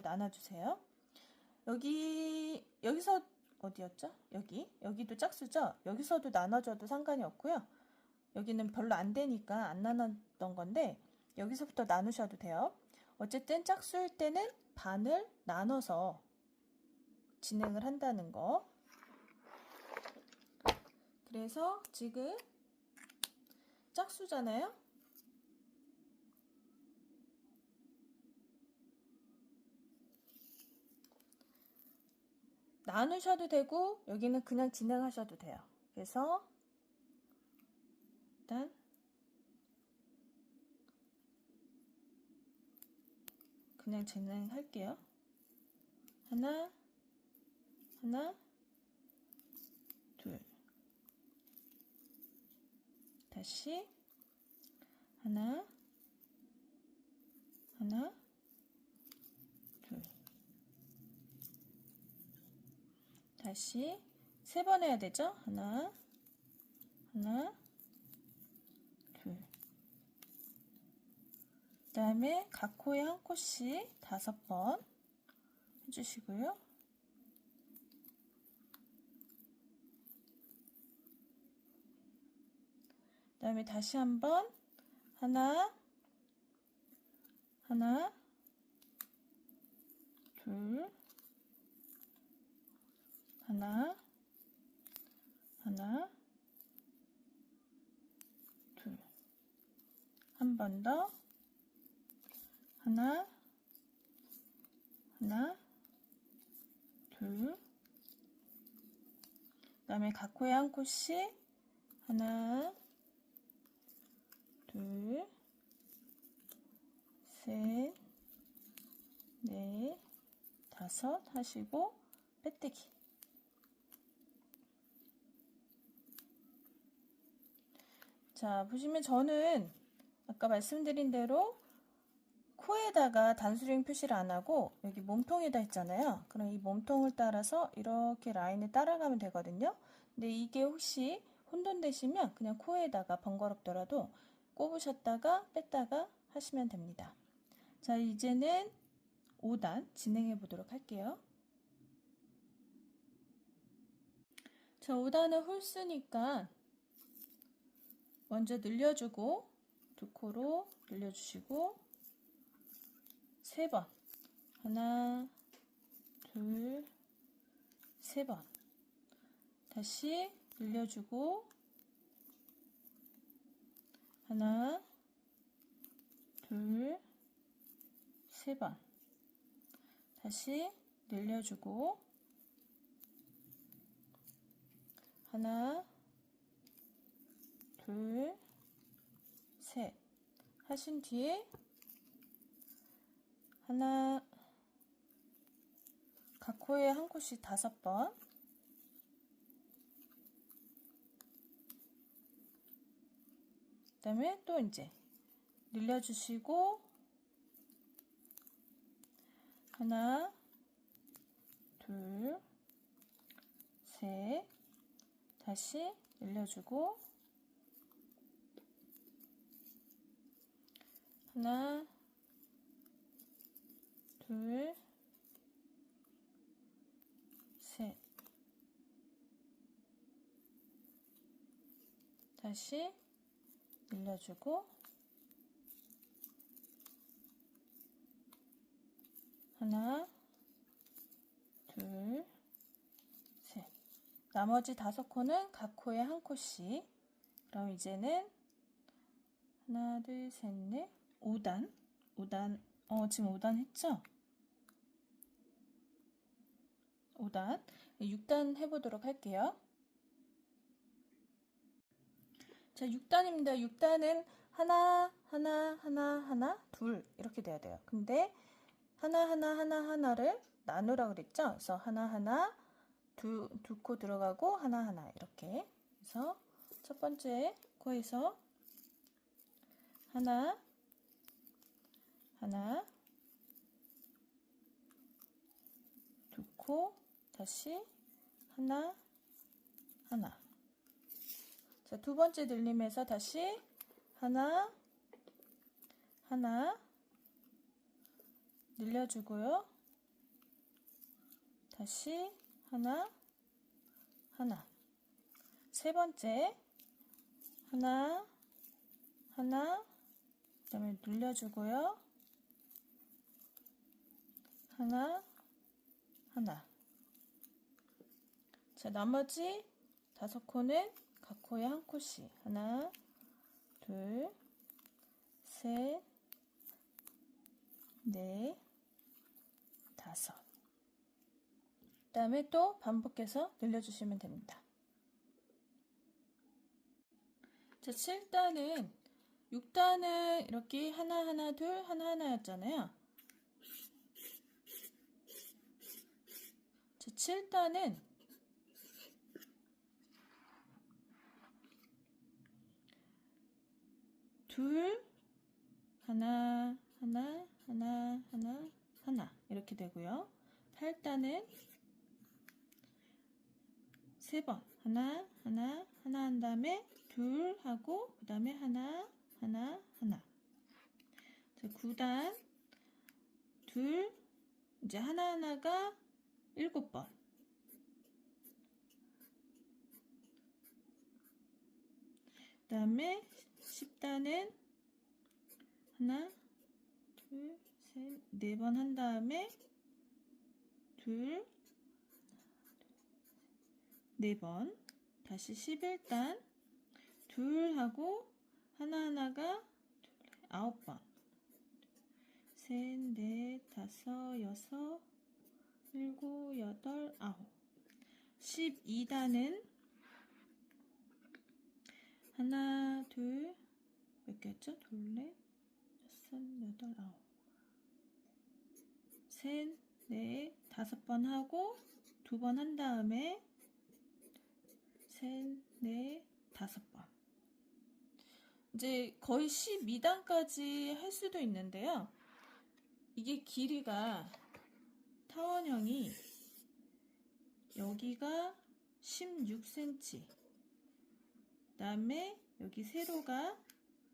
나눠주세요. 여기서 어디였죠? 여기도 짝수죠? 여기서도 나눠줘도 상관이 없고요. 여기는 별로 안 되니까 안 나눴던 건데 여기서부터 나누셔도 돼요. 어쨌든 짝수일 때는 반을 나눠서 진행을 한다는 거. 그래서 지금 짝수잖아요. 나누셔도 되고 여기는 그냥 진행하셔도 돼요. 그래서 일단 그냥 진행할게요. 하나, 둘. 다시 하나, 둘. 다시 3번 해야 되죠? 하나, 둘. 그 다음에 각 코에 한 코씩 5번 해주시고요. 그 다음에 다시 한번 하나, 둘, 하나, 둘. 한 번 더 하나, 둘. 그 다음에 각 코에 한 코씩 하나, 둘, 셋, 넷, 5 하시고 빼뜨기. 자, 보시면 저는 아까 말씀드린 대로 코에다가 단수령 표시를 안 하고 여기 몸통에다 했잖아요. 그럼 이 몸통을 따라서 이렇게 라인을 따라가면 되거든요. 근데 이게 혹시 혼돈되시면 그냥 코에다가 번거롭더라도 꼽으셨다가 뺐다가 하시면 됩니다. 자, 이제는 5단 진행해 보도록 할게요. 자, 5단은 홀수니까 먼저 늘려주고 2코로 늘려주시고 3번 하나, 둘, 3번 다시 늘려주고 하나, 둘, 3번 다시 늘려주고 하나, 둘, 셋 하신 뒤에 하나, 각 코에 한 코씩 5번 그 다음에 또 이제 늘려주시고 하나, 둘, 셋 다시 늘려주고 하나, 둘, 셋 다시 늘려주고 하나, 둘, 셋. 나머지 5코는 각 코에 한 코씩. 그럼 이제는 하나, 둘, 셋, 넷, 5단. 지금 5단 했죠? 5단. 6단 해보도록 할게요. 자, 6단입니다. 6단은 하나, 둘 이렇게 돼야 돼요. 근데 하나를 나누라 그랬죠? 그래서 하나, 두 코 들어가고 하나 이렇게. 그래서 첫 번째 코에서 하나, 두 코, 다시 하나. 자, 두 번째 늘림에서 다시 하나, 늘려주고요. 다시 하나, 하나. 세 번째 하나, 하나. 그 다음에 눌려주고요. 하나, 하나. 자, 나머지 5코는 각 코에 한 코씩. 하나, 둘, 셋, 넷, 5. 그 다음에 또 반복해서 늘려주시면 됩니다. 자, 7단은 6단은 이렇게 하나, 하나, 둘, 하나, 하나였잖아요. 자, 7단은 둘, 하나, 하나, 하나, 하나, 하나 이렇게 되고요. 8단은 3번 하나, 하나, 하나 한 다음에 둘 하고 그 다음에 하나, 하나, 하나. 자, 9단 둘, 이제 하나하나가 7번. 그 다음에 10단은 하나, 둘, 셋, 4번 한 다음에 둘, 4번. 다시 11단 둘 하고 하나하나가 9번. 셋, 넷, 다섯, 여섯, 일곱, 여덟, 아홉. 12단은 하나, 둘, 몇 개였죠? 둘, 넷, 다섯, 여덟, 아홉. 셋, 넷, 5번 하고 2번 한 다음에 셋, 넷, 5번. 이제 거의 12단까지 할 수도 있는데요. 이게 길이가 타원형이 여기가 16cm, 그 다음에 여기 세로가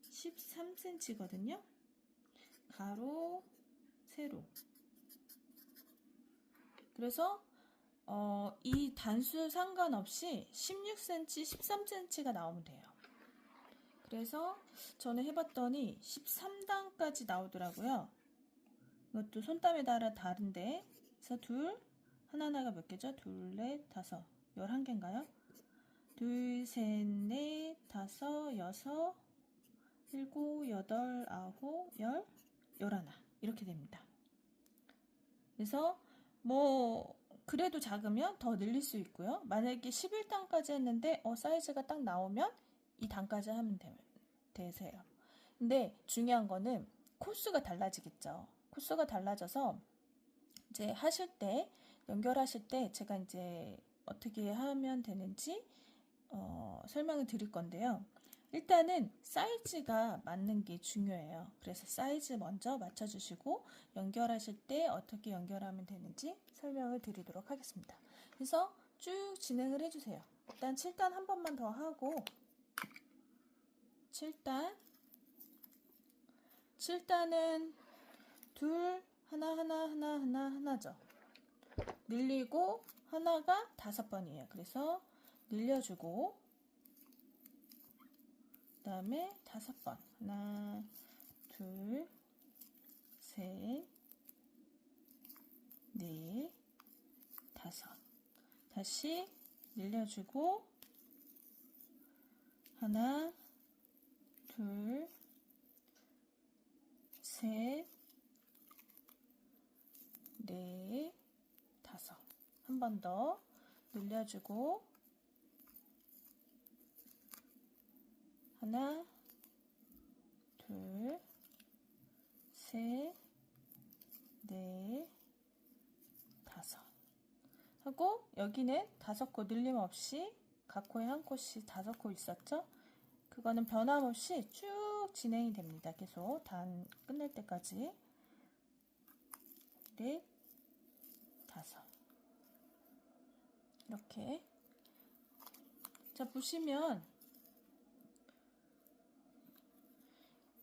13cm거든요. 가로, 세로. 그래서 이 단수 상관없이 16cm, 13cm가 나오면 돼요. 그래서 저는 해봤더니 13단까지 나오더라고요. 이것도 손땀에 따라 다른데, 그래서 둘, 하나하나가 몇 개죠? 둘, 넷, 다섯, 11개인가요? 둘, 셋, 넷, 다섯, 여섯, 일곱, 여덟, 아홉, 열, 11. 이렇게 됩니다. 그래서 그래도 작으면 더 늘릴 수 있고요. 만약에 11단까지 했는데 사이즈가 딱 나오면 이 단까지 하면 되세요. 근데 중요한 거는 코수가 달라지겠죠. 코수가 달라져서 이제 연결하실 때 제가 이제 어떻게 하면 되는지 설명을 드릴 건데요. 일단은 사이즈가 맞는 게 중요해요. 그래서 사이즈 먼저 맞춰주시고 연결하실 때 어떻게 연결하면 되는지 설명을 드리도록 하겠습니다. 그래서 쭉 진행을 해주세요. 일단 7단 한 번만 더 하고 7단은 둘, 하나죠. 늘리고 하나가 5번이에요. 그래서 늘려주고 그 다음에 5번. 하나, 둘, 셋, 넷, 5. 다시 늘려주고 하나, 둘, 셋, 넷, 5. 한 번 더 늘려주고 하나, 둘, 셋, 넷, 5 하고 여기는 5코 늘림 없이 각 코에 한 코씩 5코 있었죠? 그거는 변함없이 쭉 진행이 됩니다. 계속 단 끝날 때까지. 넷, 5 이렇게. 자, 보시면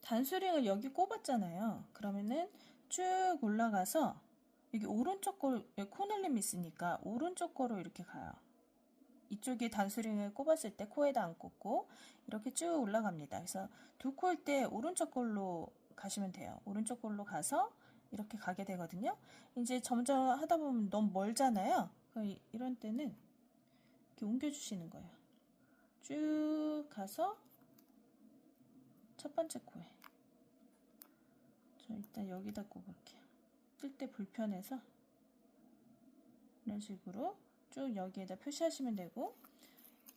단수링을 여기 꼽았잖아요. 그러면은 쭉 올라가서 여기 오른쪽 거, 여기 코늘림 있으니까 오른쪽 거로 이렇게 가요. 이쪽에 단수링을 꼽았을 때 코에다 안 꼽고 이렇게 쭉 올라갑니다. 그래서 두 코일 때 오른쪽 걸로 가시면 돼요. 오른쪽 걸로 가서 이렇게 가게 되거든요. 이제 점점 하다 보면 너무 멀잖아요. 이런 때는 이렇게 옮겨주시는 거예요. 쭉 가서 첫 번째 코에. 저 일단 여기다 꼽을게요. 뜰 때 불편해서 이런 식으로 쭉 여기에다 표시하시면 되고,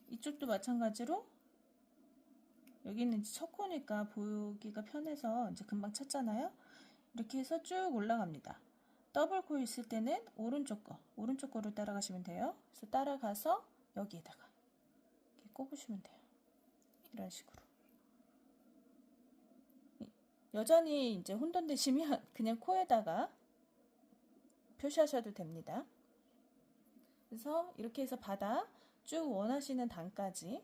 이쪽도 마찬가지로 여기는 이제 첫 코니까 보기가 편해서 이제 금방 찾잖아요. 이렇게 해서 쭉 올라갑니다. 더블 코 있을 때는 오른쪽 거로 따라가시면 돼요. 그래서 따라가서 여기에다가 이렇게 꼽으시면 돼요. 이런 식으로. 여전히 이제 혼돈되시면 그냥 코에다가 표시하셔도 됩니다. 그래서 이렇게 해서 바닥 쭉 원하시는 단까지가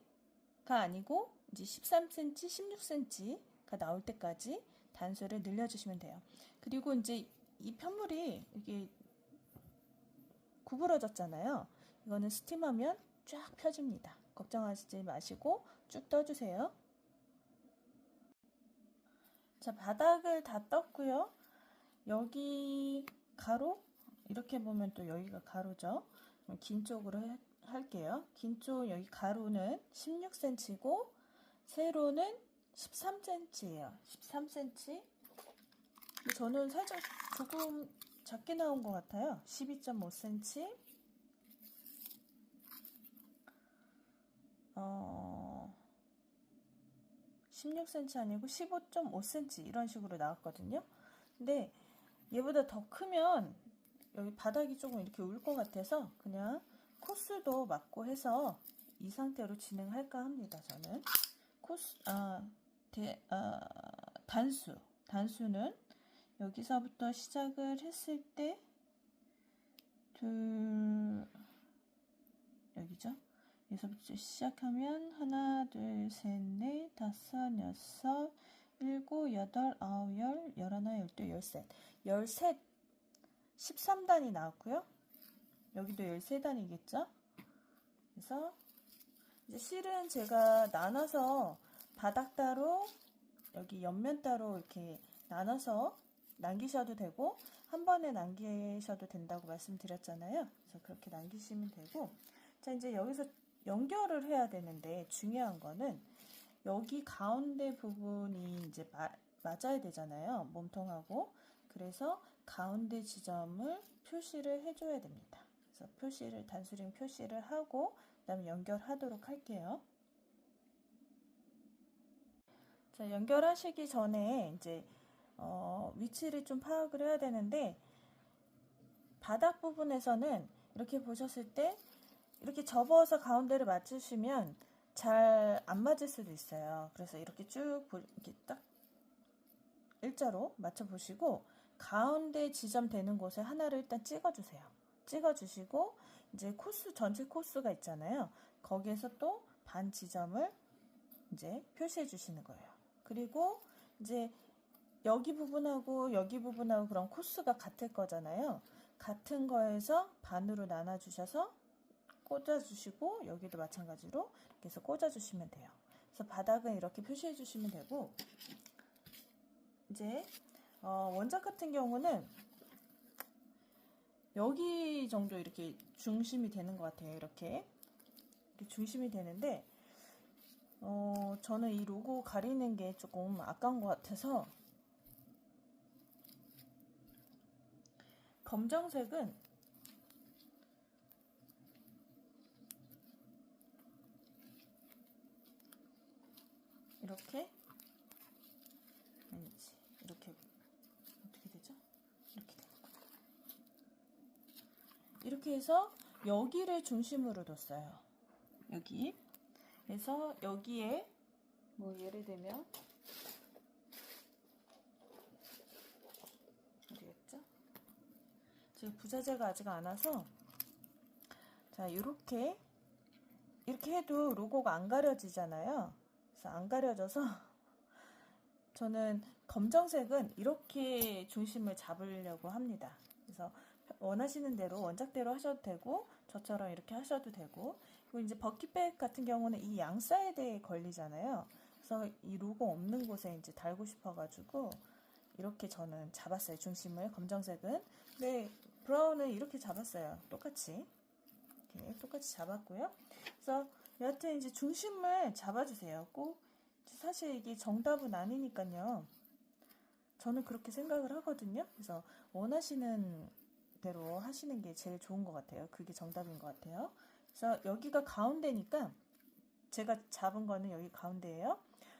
아니고 이제 13cm, 16cm가 나올 때까지 단수를 늘려주시면 돼요. 그리고 이제 이 편물이 이게 구부러졌잖아요. 이거는 스팀하면 쫙 펴집니다. 걱정하지 마시고 쭉 떠주세요. 자, 바닥을 다 떴고요. 여기 가로, 이렇게 보면 또 여기가 가로죠. 긴 쪽으로 할게요. 긴 쪽 여기 가로는 16cm고 세로는 13cm예요. 13cm. 저는 살짝 조금 작게 나온 것 같아요. 12.5cm. 16cm 아니고 15.5cm 이런 식으로 나왔거든요. 근데 얘보다 더 크면 여기 바닥이 조금 이렇게 울 것 같아서 그냥 코스도 맞고 해서 이 상태로 진행할까 합니다. 저는 단수는 여기서부터 시작을 했을 때 여기죠. 여기서부터 시작하면 하나, 둘, 셋, 넷, 다섯, 여섯, 일곱, 여덟, 아홉, 열, 열하나, 열둘, 열셋. 13단이 나왔고요. 여기도 13단이겠죠? 그래서 이제 실은 제가 나눠서 바닥 따로 여기 옆면 따로 이렇게 나눠서 남기셔도 되고 한 번에 남기셔도 된다고 말씀드렸잖아요. 그래서 그렇게 남기시면 되고, 자, 이제 여기서 연결을 해야 되는데 중요한 거는 여기 가운데 부분이 이제 맞아야 되잖아요. 몸통하고. 그래서 가운데 지점을 표시를 해줘야 됩니다. 그래서 단수링 표시를 하고 그다음에 연결하도록 할게요. 자, 연결하시기 전에 이제 위치를 좀 파악을 해야 되는데, 바닥 부분에서는 이렇게 보셨을 때 이렇게 접어서 가운데를 맞추시면 잘 안 맞을 수도 있어요. 그래서 이렇게 쭉 이렇게 딱 일자로 맞춰 보시고 가운데 지점 되는 곳에 하나를 일단 찍어주세요. 찍어주시고 이제 전체 코스가 있잖아요. 거기에서 또 반 지점을 이제 표시해 주시는 거예요. 그리고 이제 여기 부분하고 여기 부분하고 그런 코스가 같을 거잖아요. 같은 거에서 반으로 나눠 주셔서 꽂아 주시고 여기도 마찬가지로 이렇게 해서 꽂아 주시면 돼요. 그래서 바닥은 이렇게 표시해 주시면 되고, 이제 원작 같은 경우는 여기 정도 이렇게 중심이 되는 것 같아요. 이렇게 중심이 되는데 저는 이 로고 가리는 게 조금 아까운 것 같아서 검정색은 이렇게 아니지, 이렇게 어떻게 되죠? 이렇게 되는구나. 이렇게 해서 여기를 중심으로 뒀어요. 여기. 그래서 여기에 뭐 예를 들면 어디겠죠? 지금 부자재가 아직 안 와서, 자, 이렇게 해도 로고가 안 가려지잖아요. 그래서 안 가려져서 저는 검정색은 이렇게 중심을 잡으려고 합니다. 그래서 원하시는 대로 원작대로 하셔도 되고 저처럼 이렇게 하셔도 되고, 그리고 이제 버킷백 같은 경우는 이 양 사이드에 걸리잖아요. 그래서 이 로고 없는 곳에 이제 달고 싶어가지고 이렇게 저는 잡았어요. 중심을 검정색은. 네, 브라운은 이렇게 잡았어요. 똑같이. 이렇게 똑같이 잡았고요. 그래서 여하튼 이제 중심을 잡아주세요. 꼭 사실 이게 정답은 아니니까요. 저는 그렇게 생각을 하거든요. 그래서 원하시는 대로 하시는 게 제일 좋은 것 같아요. 그게 정답인 것 같아요. 그래서 여기가 가운데니까 제가 잡은 거는 여기 가운데예요.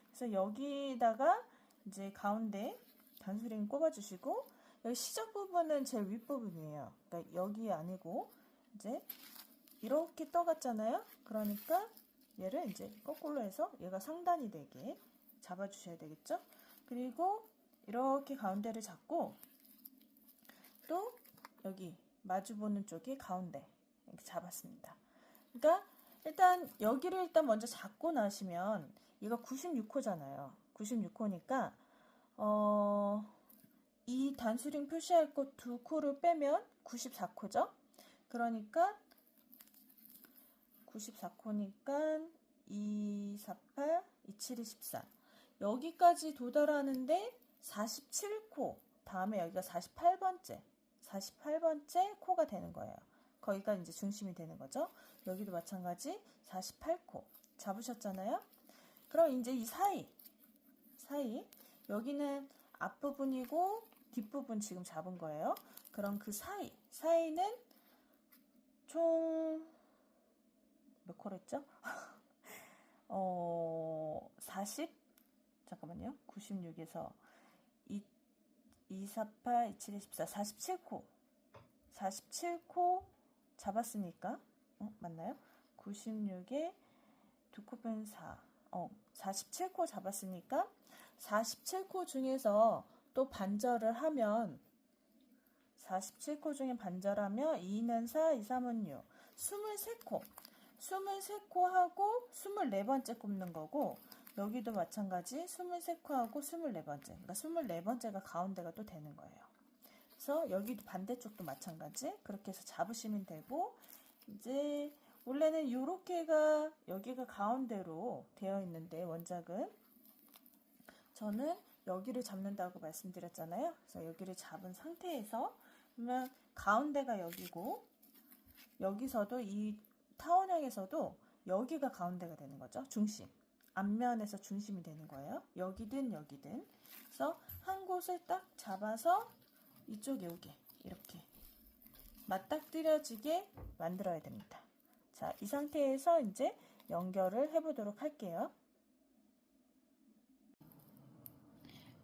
그래서 여기다가 이제 가운데 단수링 꼽아주시고, 여기 시작 부분은 제일 윗부분이에요. 그러니까 여기 아니고 이제 이렇게 떠갔잖아요. 그러니까 얘를 이제 거꾸로 해서 얘가 상단이 되게 잡아주셔야 되겠죠. 그리고 이렇게 가운데를 잡고 또 여기 마주보는 쪽이 가운데 이렇게 잡았습니다. 그러니까 일단 여기를 일단 먼저 잡고 나시면 얘가 96호잖아요. 96호니까 이 단수링 표시할 것 2코를 빼면 94코죠. 그러니까 94코니까 2, 4, 8, 2, 7, 2, 14 여기까지 도달하는데 47코 다음에 여기가 48번째 코가 되는 거예요. 거기가 이제 중심이 되는 거죠. 여기도 마찬가지 48코 잡으셨잖아요. 그럼 이제 이 사이 여기는 앞부분이고 뒷부분 지금 잡은 거예요. 그럼 그 사이는 총 몇 코로 했죠? 잠깐만요. 96에서 2, 4, 8, 2, 7, 14, 47코 잡았으니까, 맞나요? 96에 2코 뺀 4, 47코 잡았으니까 47코 중에서 또 반절을 하면 47코 중에 반절하면 2는 4, 2, 3은 6, 23코 하고 24번째 꼽는 거고, 여기도 마찬가지 23코 하고 24번째. 그러니까 24번째가 가운데가 또 되는 거예요. 그래서 여기도 반대쪽도 마찬가지. 그렇게 해서 잡으시면 되고, 이제 원래는 요렇게가 여기가 가운데로 되어 있는데 원작은 저는 여기를 잡는다고 말씀드렸잖아요. 그래서 여기를 잡은 상태에서 그러면 가운데가 여기고, 여기서도 이 타원형에서도 여기가 가운데가 되는 거죠. 중심. 앞면에서 중심이 되는 거예요. 여기든 여기든. 그래서 한 곳을 딱 잡아서 이쪽에 오게 이렇게 맞닥뜨려지게 만들어야 됩니다. 자, 이 상태에서 이제 연결을 해보도록 할게요.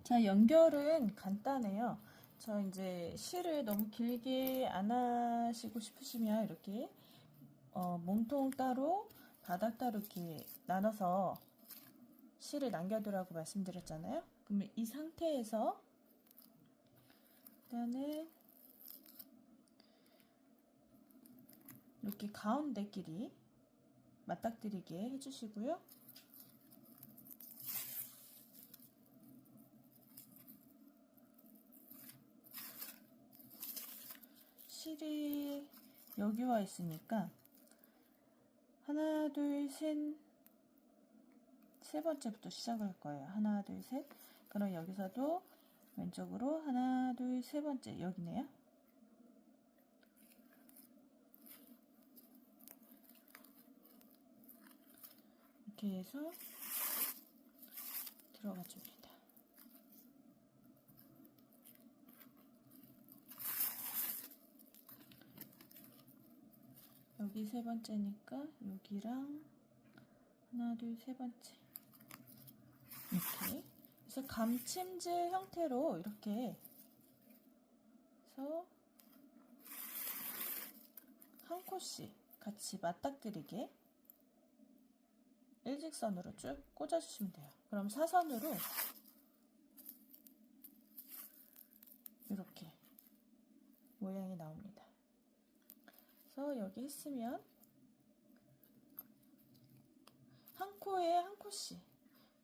자, 연결은 간단해요. 저 이제 실을 너무 길게 안 하시고 싶으시면 이렇게 몸통 따로 바닥 따로 이렇게 나눠서 실을 남겨두라고 말씀드렸잖아요. 그러면 이 상태에서 일단은 이렇게 가운데끼리 맞닥뜨리게 해주시고요. 실이 여기 와 있으니까 하나, 둘, 세 번째부터 시작할 거예요. 하나, 둘, 셋. 그럼 여기서도 왼쪽으로 하나, 둘, 세 번째 여기네요. 이렇게 해서 들어가 줍니다. 여기 세 번째니까 여기랑 하나, 둘, 세 번째 이렇게 그래서 감침질 형태로 이렇게 해서 한 코씩 같이 맞닥뜨리게 일직선으로 쭉 꽂아주시면 돼요. 그럼 사선으로 이렇게 모양이 나옵니다. 그래서 여기 했으면 한 코에 한 코씩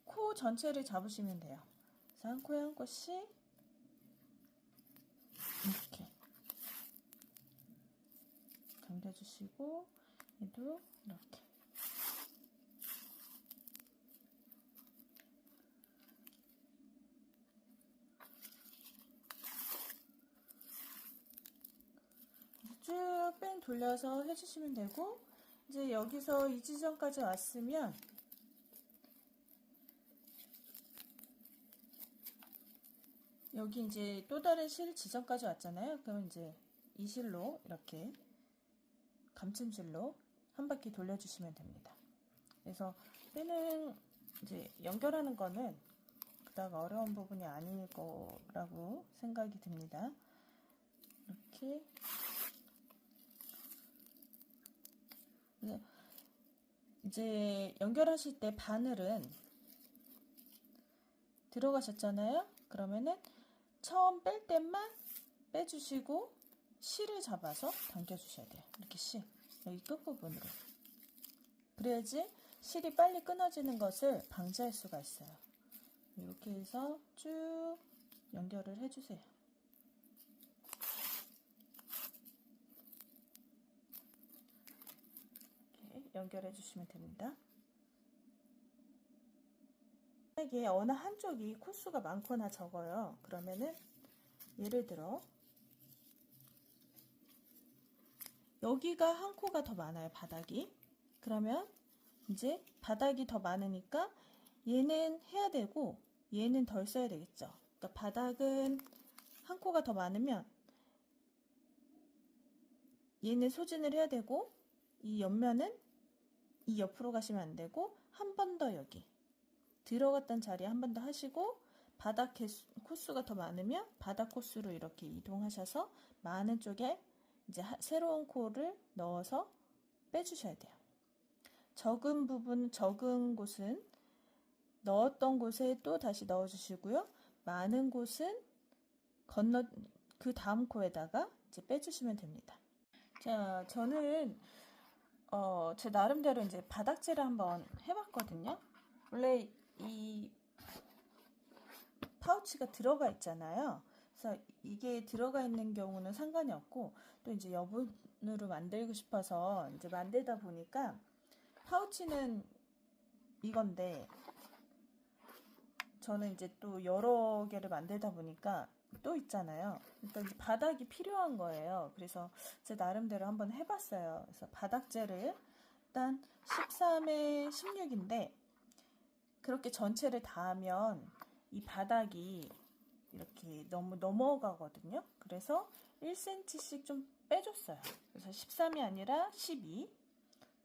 코 전체를 잡으시면 돼요. 그래서 한 코에 한 코씩 이렇게 돌려주시고 얘도 이렇게. 쭉 뺑 돌려서 해주시면 되고, 이제 여기서 이 지점까지 왔으면 여기 이제 또 다른 실 지점까지 왔잖아요. 그럼 이제 이 실로 이렇게 감침실로 한 바퀴 돌려주시면 됩니다. 그래서 빼는 이제 연결하는 거는 그다가 어려운 부분이 아닐 거라고 생각이 듭니다. 이렇게 이제 연결하실 때 바늘은 들어가셨잖아요. 그러면은 처음 뺄 때만 빼주시고 실을 잡아서 당겨주셔야 돼요. 이렇게 실 여기 끝부분으로. 그래야지 실이 빨리 끊어지는 것을 방지할 수가 있어요. 이렇게 해서 쭉 연결을 해주세요. 이렇게 연결해 주시면 됩니다. 만약에 어느 한쪽이 코수가 많거나 적어요. 그러면은 예를 들어 여기가 한 코가 더 많아요. 바닥이. 그러면 이제 바닥이 더 많으니까 얘는 해야 되고 얘는 덜 써야 되겠죠. 그러니까 바닥은 한 코가 더 많으면 얘는 소진을 해야 되고 이 옆면은 이 옆으로 가시면 안 되고 한 번 더 여기 들어갔던 자리에 한 번 더 하시고 바닥 코수가 더 많으면 바닥 코수로 이렇게 이동하셔서 많은 쪽에 이제 새로운 코를 넣어서 빼주셔야 돼요. 적은 부분, 적은 곳은 넣었던 곳에 또 다시 넣어주시고요. 많은 곳은 그 다음 코에다가 이제 빼주시면 됩니다. 자, 저는 제 나름대로 이제 바닥재를 한번 해봤거든요. 원래 이 파우치가 들어가 있잖아요. 그래서 이게 들어가 있는 경우는 상관이 없고 또 이제 여분으로 만들고 싶어서 이제 만들다 보니까 파우치는 이건데 저는 이제 또 여러 개를 만들다 보니까 또 있잖아요. 그러니까 이제 바닥이 필요한 거예요. 그래서 제 나름대로 한번 해봤어요. 그래서 바닥재를 일단 13에 16인데 그렇게 전체를 다 하면 이 바닥이 이렇게 너무 넘어가거든요. 그래서 1cm씩 좀 빼줬어요. 그래서 13이 아니라 12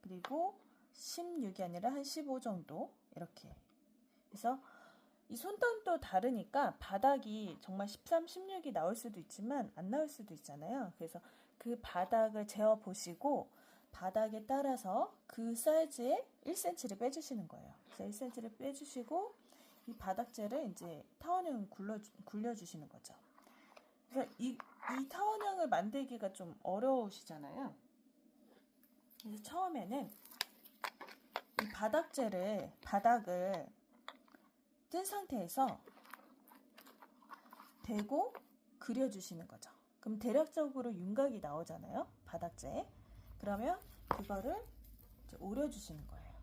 그리고 16이 아니라 한 15 정도 이렇게. 그래서 이 손땀도 다르니까 바닥이 정말 13, 16이 나올 수도 있지만 안 나올 수도 있잖아요. 그래서 그 바닥을 재어 보시고 바닥에 따라서 그 사이즈에 1cm를 빼주시는 거예요. 그래서 1cm를 빼주시고 이 바닥재를 이제 타원형을 굴려주시는 거죠. 그래서 이 타원형을 만들기가 좀 어려우시잖아요. 그래서 처음에는 이 바닥을 뜬 상태에서 대고 그려주시는 거죠. 그럼 대략적으로 윤곽이 나오잖아요. 바닥재에. 그러면 그거를 이제 오려주시는 거예요.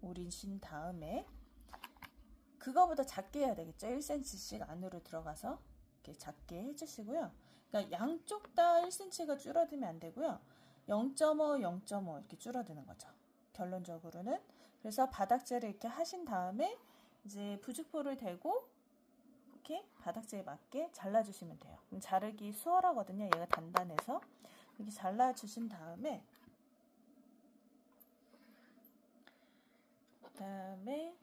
오리신 다음에 그거보다 작게 해야 되겠죠. 1cm씩 안으로 들어가서 이렇게 작게 해주시고요. 그러니까 양쪽 다 1cm가 줄어들면 안 되고요. 0.5, 0.5 이렇게 줄어드는 거죠. 결론적으로는. 그래서 바닥재를 이렇게 하신 다음에 이제 부직포를 대고 이렇게 바닥재에 맞게 잘라주시면 돼요. 그럼 자르기 수월하거든요. 얘가 단단해서 이렇게 잘라주신 다음에 그다음에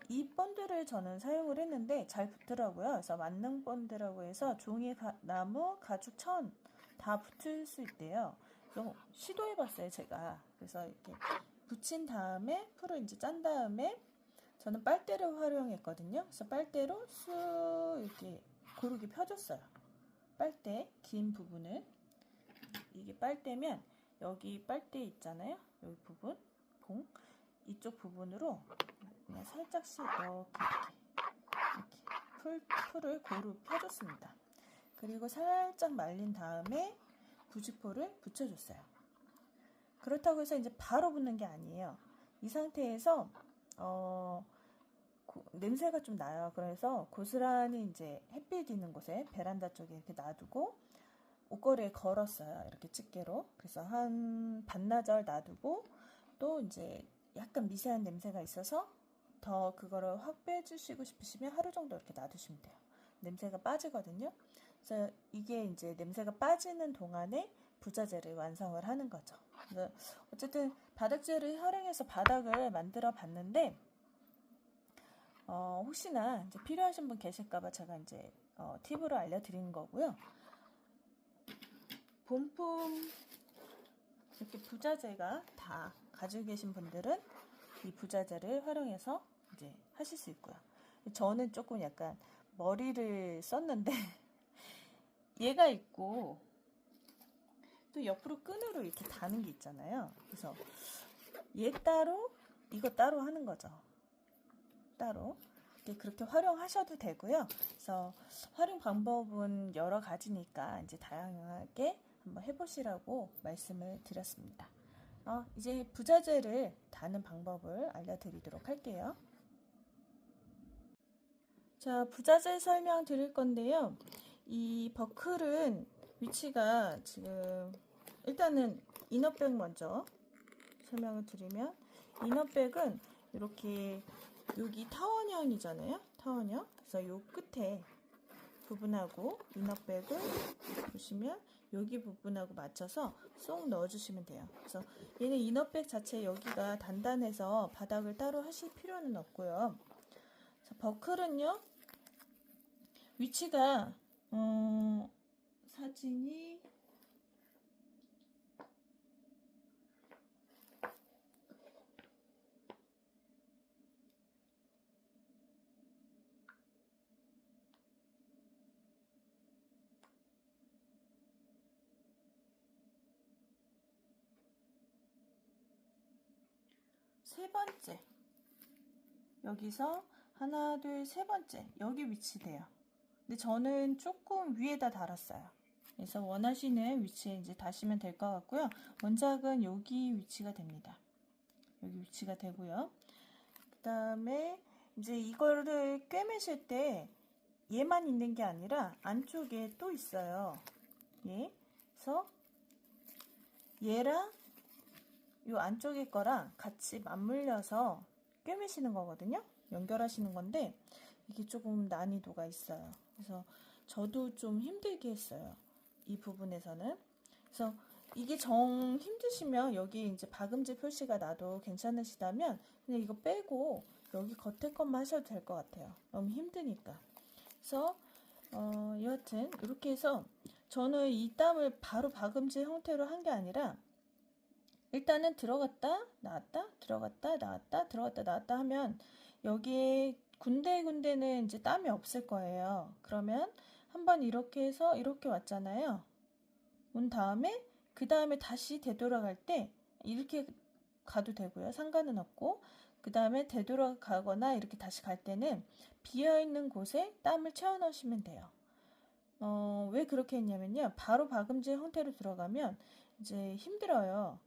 이 본드를 저는 사용을 했는데 잘 붙더라고요. 그래서 만능 본드라고 해서 종이, 나무, 가죽, 천 다 붙을 수 있대요. 그래서 시도해봤어요, 제가. 그래서 이렇게 붙인 다음에 풀을 이제 짠 다음에 저는 빨대를 활용했거든요. 그래서 빨대로 쑥 이렇게 고르게 펴줬어요. 빨대 긴 부분을. 이게 빨대면 여기 빨대 있잖아요. 여기 부분, 봉 이쪽 부분으로 그냥 살짝씩 이렇게 풀을 고루 펴줬습니다. 그리고 살짝 말린 다음에 부직포를 붙여줬어요. 그렇다고 해서 이제 바로 붙는 게 아니에요. 이 상태에서 냄새가 좀 나요. 그래서 고스란히 이제 햇빛 있는 곳에 베란다 쪽에 이렇게 놔두고 옷걸이에 걸었어요. 이렇게 집게로. 그래서 한 반나절 놔두고 또 이제 약간 미세한 냄새가 있어서 더 그거를 확 빼주시고 싶으시면 하루 정도 이렇게 놔두시면 돼요. 냄새가 빠지거든요. 그래서 이게 이제 냄새가 빠지는 동안에 부자재를 완성을 하는 거죠. 그래서 어쨌든 바닥재를 활용해서 바닥을 만들어 봤는데 혹시나 이제 필요하신 분 계실까봐 제가 이제 팁으로 알려드리는 거고요. 본품 이렇게 부자재가 다 가지고 계신 분들은 이 부자재를 활용해서 이제 하실 수 있고요. 저는 조금 약간 머리를 썼는데 얘가 있고 또 옆으로 끈으로 이렇게 다는 게 있잖아요. 그래서 얘 따로 이거 따로 하는 거죠. 따로 그렇게 활용하셔도 되고요. 그래서 활용 방법은 여러 가지니까 이제 다양하게 한번 해보시라고 말씀을 드렸습니다. 이제 부자재를 다는 방법을 알려드리도록 할게요. 자, 부자재 설명 드릴 건데요. 이 버클은 위치가 지금 일단은 이너백 먼저 설명을 드리면 이너백은 이렇게 여기 타원형이잖아요. 타원형. 그래서 요 끝에 부분하고 이너백을 보시면 여기 부분하고 맞춰서 쏙 넣어주시면 돼요. 그래서 얘는 이너백 자체 여기가 단단해서 바닥을 따로 하실 필요는 없고요. 버클은요. 위치가 사진이 세 번째 여기서 하나 둘 세 번째 여기 위치돼요. 근데 저는 조금 위에다 달았어요. 그래서 원하시는 위치에 이제 다시면 될 것 같고요. 원작은 여기 위치가 됩니다. 여기 위치가 되고요. 그 다음에 이제 이거를 꿰매실 때 얘만 있는 게 아니라 안쪽에 또 있어요. 예. 그래서 얘랑 이 안쪽에 거랑 같이 맞물려서 꿰매시는 거거든요. 연결하시는 건데 이게 조금 난이도가 있어요. 그래서 저도 좀 힘들게 했어요. 이 부분에서는. 그래서 이게 정 힘드시면 여기 이제 박음질 표시가 나도 괜찮으시다면 그냥 이거 빼고 여기 겉에 것만 하셔도 될 것 같아요. 너무 힘드니까. 그래서 여하튼 이렇게 해서 저는 이 땀을 바로 박음질 형태로 한 게 아니라 일단은 들어갔다 나왔다 들어갔다 나왔다 들어갔다 나왔다 하면 여기에 군데군데는 이제 땀이 없을 거예요. 그러면 한번 이렇게 해서 이렇게 왔잖아요. 온 다음에 그 다음에 다시 되돌아갈 때 이렇게 가도 되고요. 상관은 없고 그 다음에 되돌아가거나 이렇게 다시 갈 때는 비어있는 곳에 땀을 채워 넣으시면 돼요. 왜 그렇게 했냐면요. 바로 박음질 형태로 들어가면 이제 힘들어요.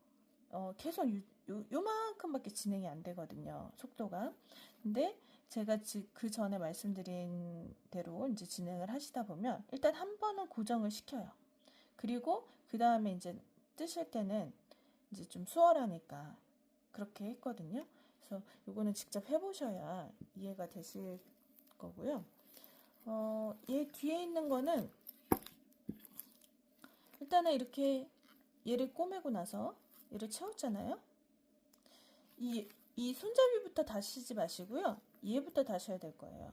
계속 요만큼밖에 진행이 안 되거든요. 속도가. 근데 제가 그 전에 말씀드린 대로 이제 진행을 하시다 보면 일단 한 번은 고정을 시켜요. 그리고 그 다음에 이제 뜨실 때는 이제 좀 수월하니까 그렇게 했거든요. 그래서 요거는 직접 해보셔야 이해가 되실 거고요. 얘 뒤에 있는 거는 일단은 이렇게 얘를 꼬매고 나서 얘를 채웠잖아요. 이 손잡이부터 다시지 마시고요. 얘부터 다셔야 될 거예요.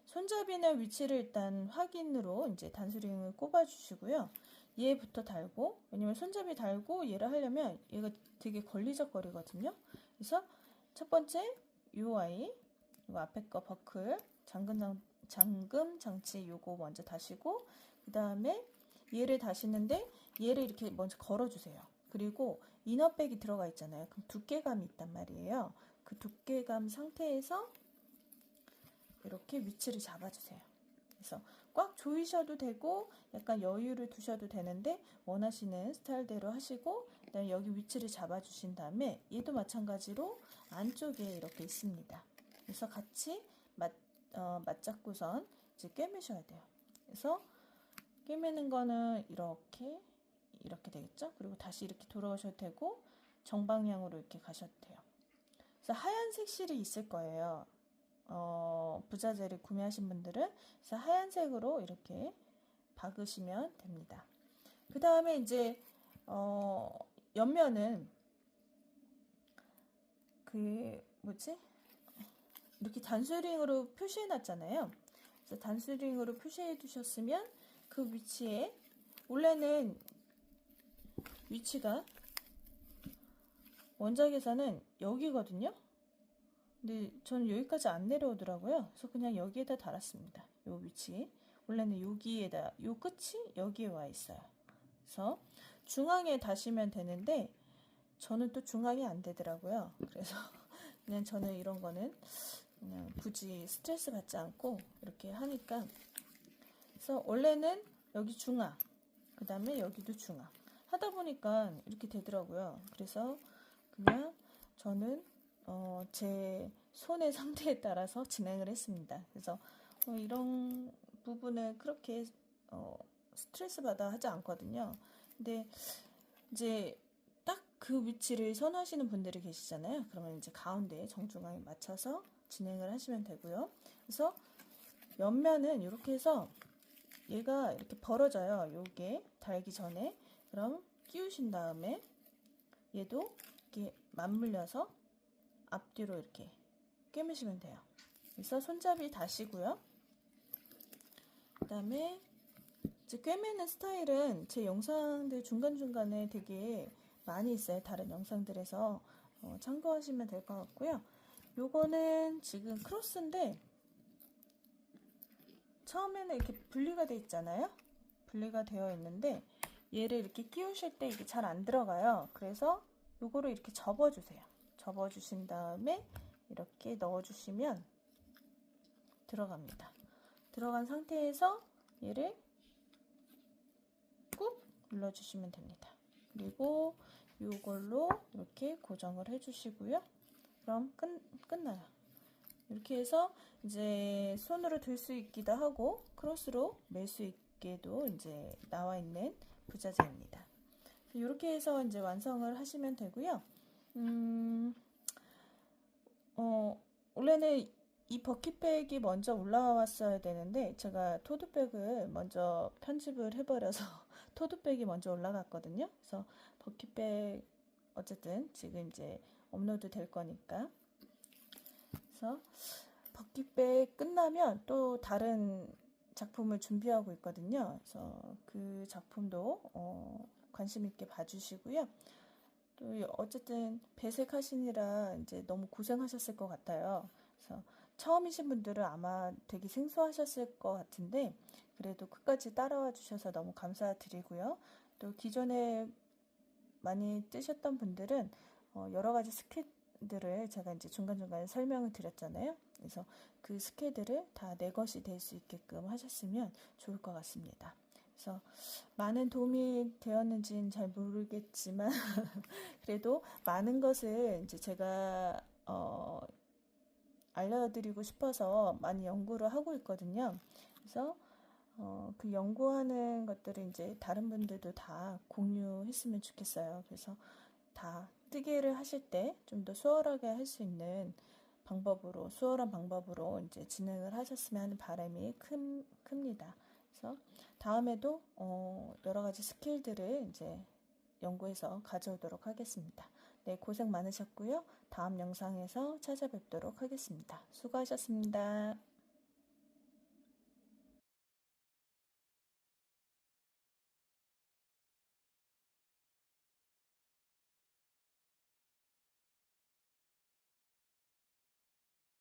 손잡이는 위치를 일단 확인으로 이제 단수링을 꼽아 주시고요. 얘부터 달고, 왜냐면 손잡이 달고 얘를 하려면 얘가 되게 걸리적거리거든요. 그래서 첫 번째 요 아이, 요 앞에 거 버클, 잠금 장치 요거 먼저 다시고, 그 다음에 얘를 다시는데 얘를 이렇게 먼저 걸어주세요. 그리고 이너백이 들어가 있잖아요. 그럼 두께감이 있단 말이에요. 그 두께감 상태에서 이렇게 위치를 잡아주세요. 그래서 꽉 조이셔도 되고 약간 여유를 두셔도 되는데 원하시는 스타일대로 하시고 그다음에 여기 위치를 잡아주신 다음에 얘도 마찬가지로 안쪽에 이렇게 있습니다. 그래서 같이 맞잡고선 이제 꿰매셔야 돼요. 그래서 꿰매는 거는 이렇게 되겠죠? 그리고 다시 이렇게 돌아오셔도 되고 정방향으로 이렇게 가셔도 돼요. 그래서 하얀색 실이 있을 거예요. 부자재를 구매하신 분들은 그래서 하얀색으로 이렇게 박으시면 됩니다. 그 다음에 이제 옆면은 이렇게 단수링으로 표시해 놨잖아요. 그래서 단수링으로 표시해 두셨으면 그 위치에 원래는 위치가 원작에서는 여기거든요. 근데 저는 여기까지 안 내려오더라고요. 그래서 그냥 여기에다 달았습니다. 요 위치. 원래는 여기에다, 요 끝이 여기에 와 있어요. 그래서 중앙에 다시면 되는데 저는 또 중앙이 안 되더라고요. 그래서 그냥 저는 이런 거는 그냥 굳이 스트레스 받지 않고 이렇게 하니까. 그래서 원래는 여기 중앙, 그 다음에 여기도 중앙 하다 보니까 이렇게 되더라고요. 그래서 그냥 저는 제 손의 상태에 따라서 진행을 했습니다. 그래서 이런 부분을 그렇게 스트레스 받아 하지 않거든요. 근데 이제 딱 그 위치를 선호하시는 분들이 계시잖아요. 그러면 이제 가운데 정중앙에 맞춰서 진행을 하시면 되고요. 그래서 옆면은 이렇게 해서 얘가 이렇게 벌어져요. 요게 달기 전에. 그럼 끼우신 다음에 얘도 이렇게 맞물려서 앞뒤로 이렇게 꿰매시면 돼요. 그래서 손잡이 다시고요. 그 다음에 이제 꿰매는 스타일은 제 영상들 중간중간에 되게 많이 있어요. 다른 영상들에서 참고하시면 될 것 같고요. 요거는 지금 크로스인데 처음에는 이렇게 분리가 돼 있잖아요. 분리가 되어 있는데 얘를 이렇게 끼우실 때 이게 잘 안 들어가요. 그래서 요거를 이렇게 접어주세요. 접어주신 다음에 이렇게 넣어주시면 들어갑니다. 들어간 상태에서 얘를 꾹 눌러주시면 됩니다. 그리고 이걸로 이렇게 고정을 해주시고요. 그럼 끝나요. 이렇게 해서 이제 손으로 들 수 있기도 하고 크로스로 멜 수 있게도 이제 나와 있는 부자재입니다. 이렇게 해서 이제 완성을 하시면 되고요. 원래는 이 버킷백이 먼저 올라왔어야 되는데 제가 토드백을 먼저 편집을 해버려서 토드백이 먼저 올라갔거든요. 그래서 버킷백 어쨌든 지금 이제 업로드 될 거니까. 그래서 버킷백 끝나면 또 다른 작품을 준비하고 있거든요. 그래서 그 작품도 관심 있게 봐주시고요. 또 어쨌든 배색하시느라 이제 너무 고생하셨을 것 같아요. 그래서 처음이신 분들은 아마 되게 생소하셨을 것 같은데 그래도 끝까지 따라와 주셔서 너무 감사드리고요. 또 기존에 많이 뜨셨던 분들은 여러 가지 스킬들을 제가 이제 중간중간에 설명을 드렸잖아요. 그래서 그 스킬들을 다 내 것이 될 수 있게끔 하셨으면 좋을 것 같습니다. 그래서 많은 도움이 되었는지는 잘 모르겠지만 그래도 많은 것을 이제 제가 알려드리고 싶어서 많이 연구를 하고 있거든요. 그래서 그 연구하는 것들을 이제 다른 분들도 다 공유했으면 좋겠어요. 그래서 다 뜨개를 하실 때 좀 더 수월하게 할 수 있는 방법으로, 수월한 방법으로 이제 진행을 하셨으면 하는 바람이 큽니다. 그래서 다음에도 여러 가지 스킬들을 이제 연구해서 가져오도록 하겠습니다. 네, 고생 많으셨고요. 다음 영상에서 찾아뵙도록 하겠습니다. 수고하셨습니다.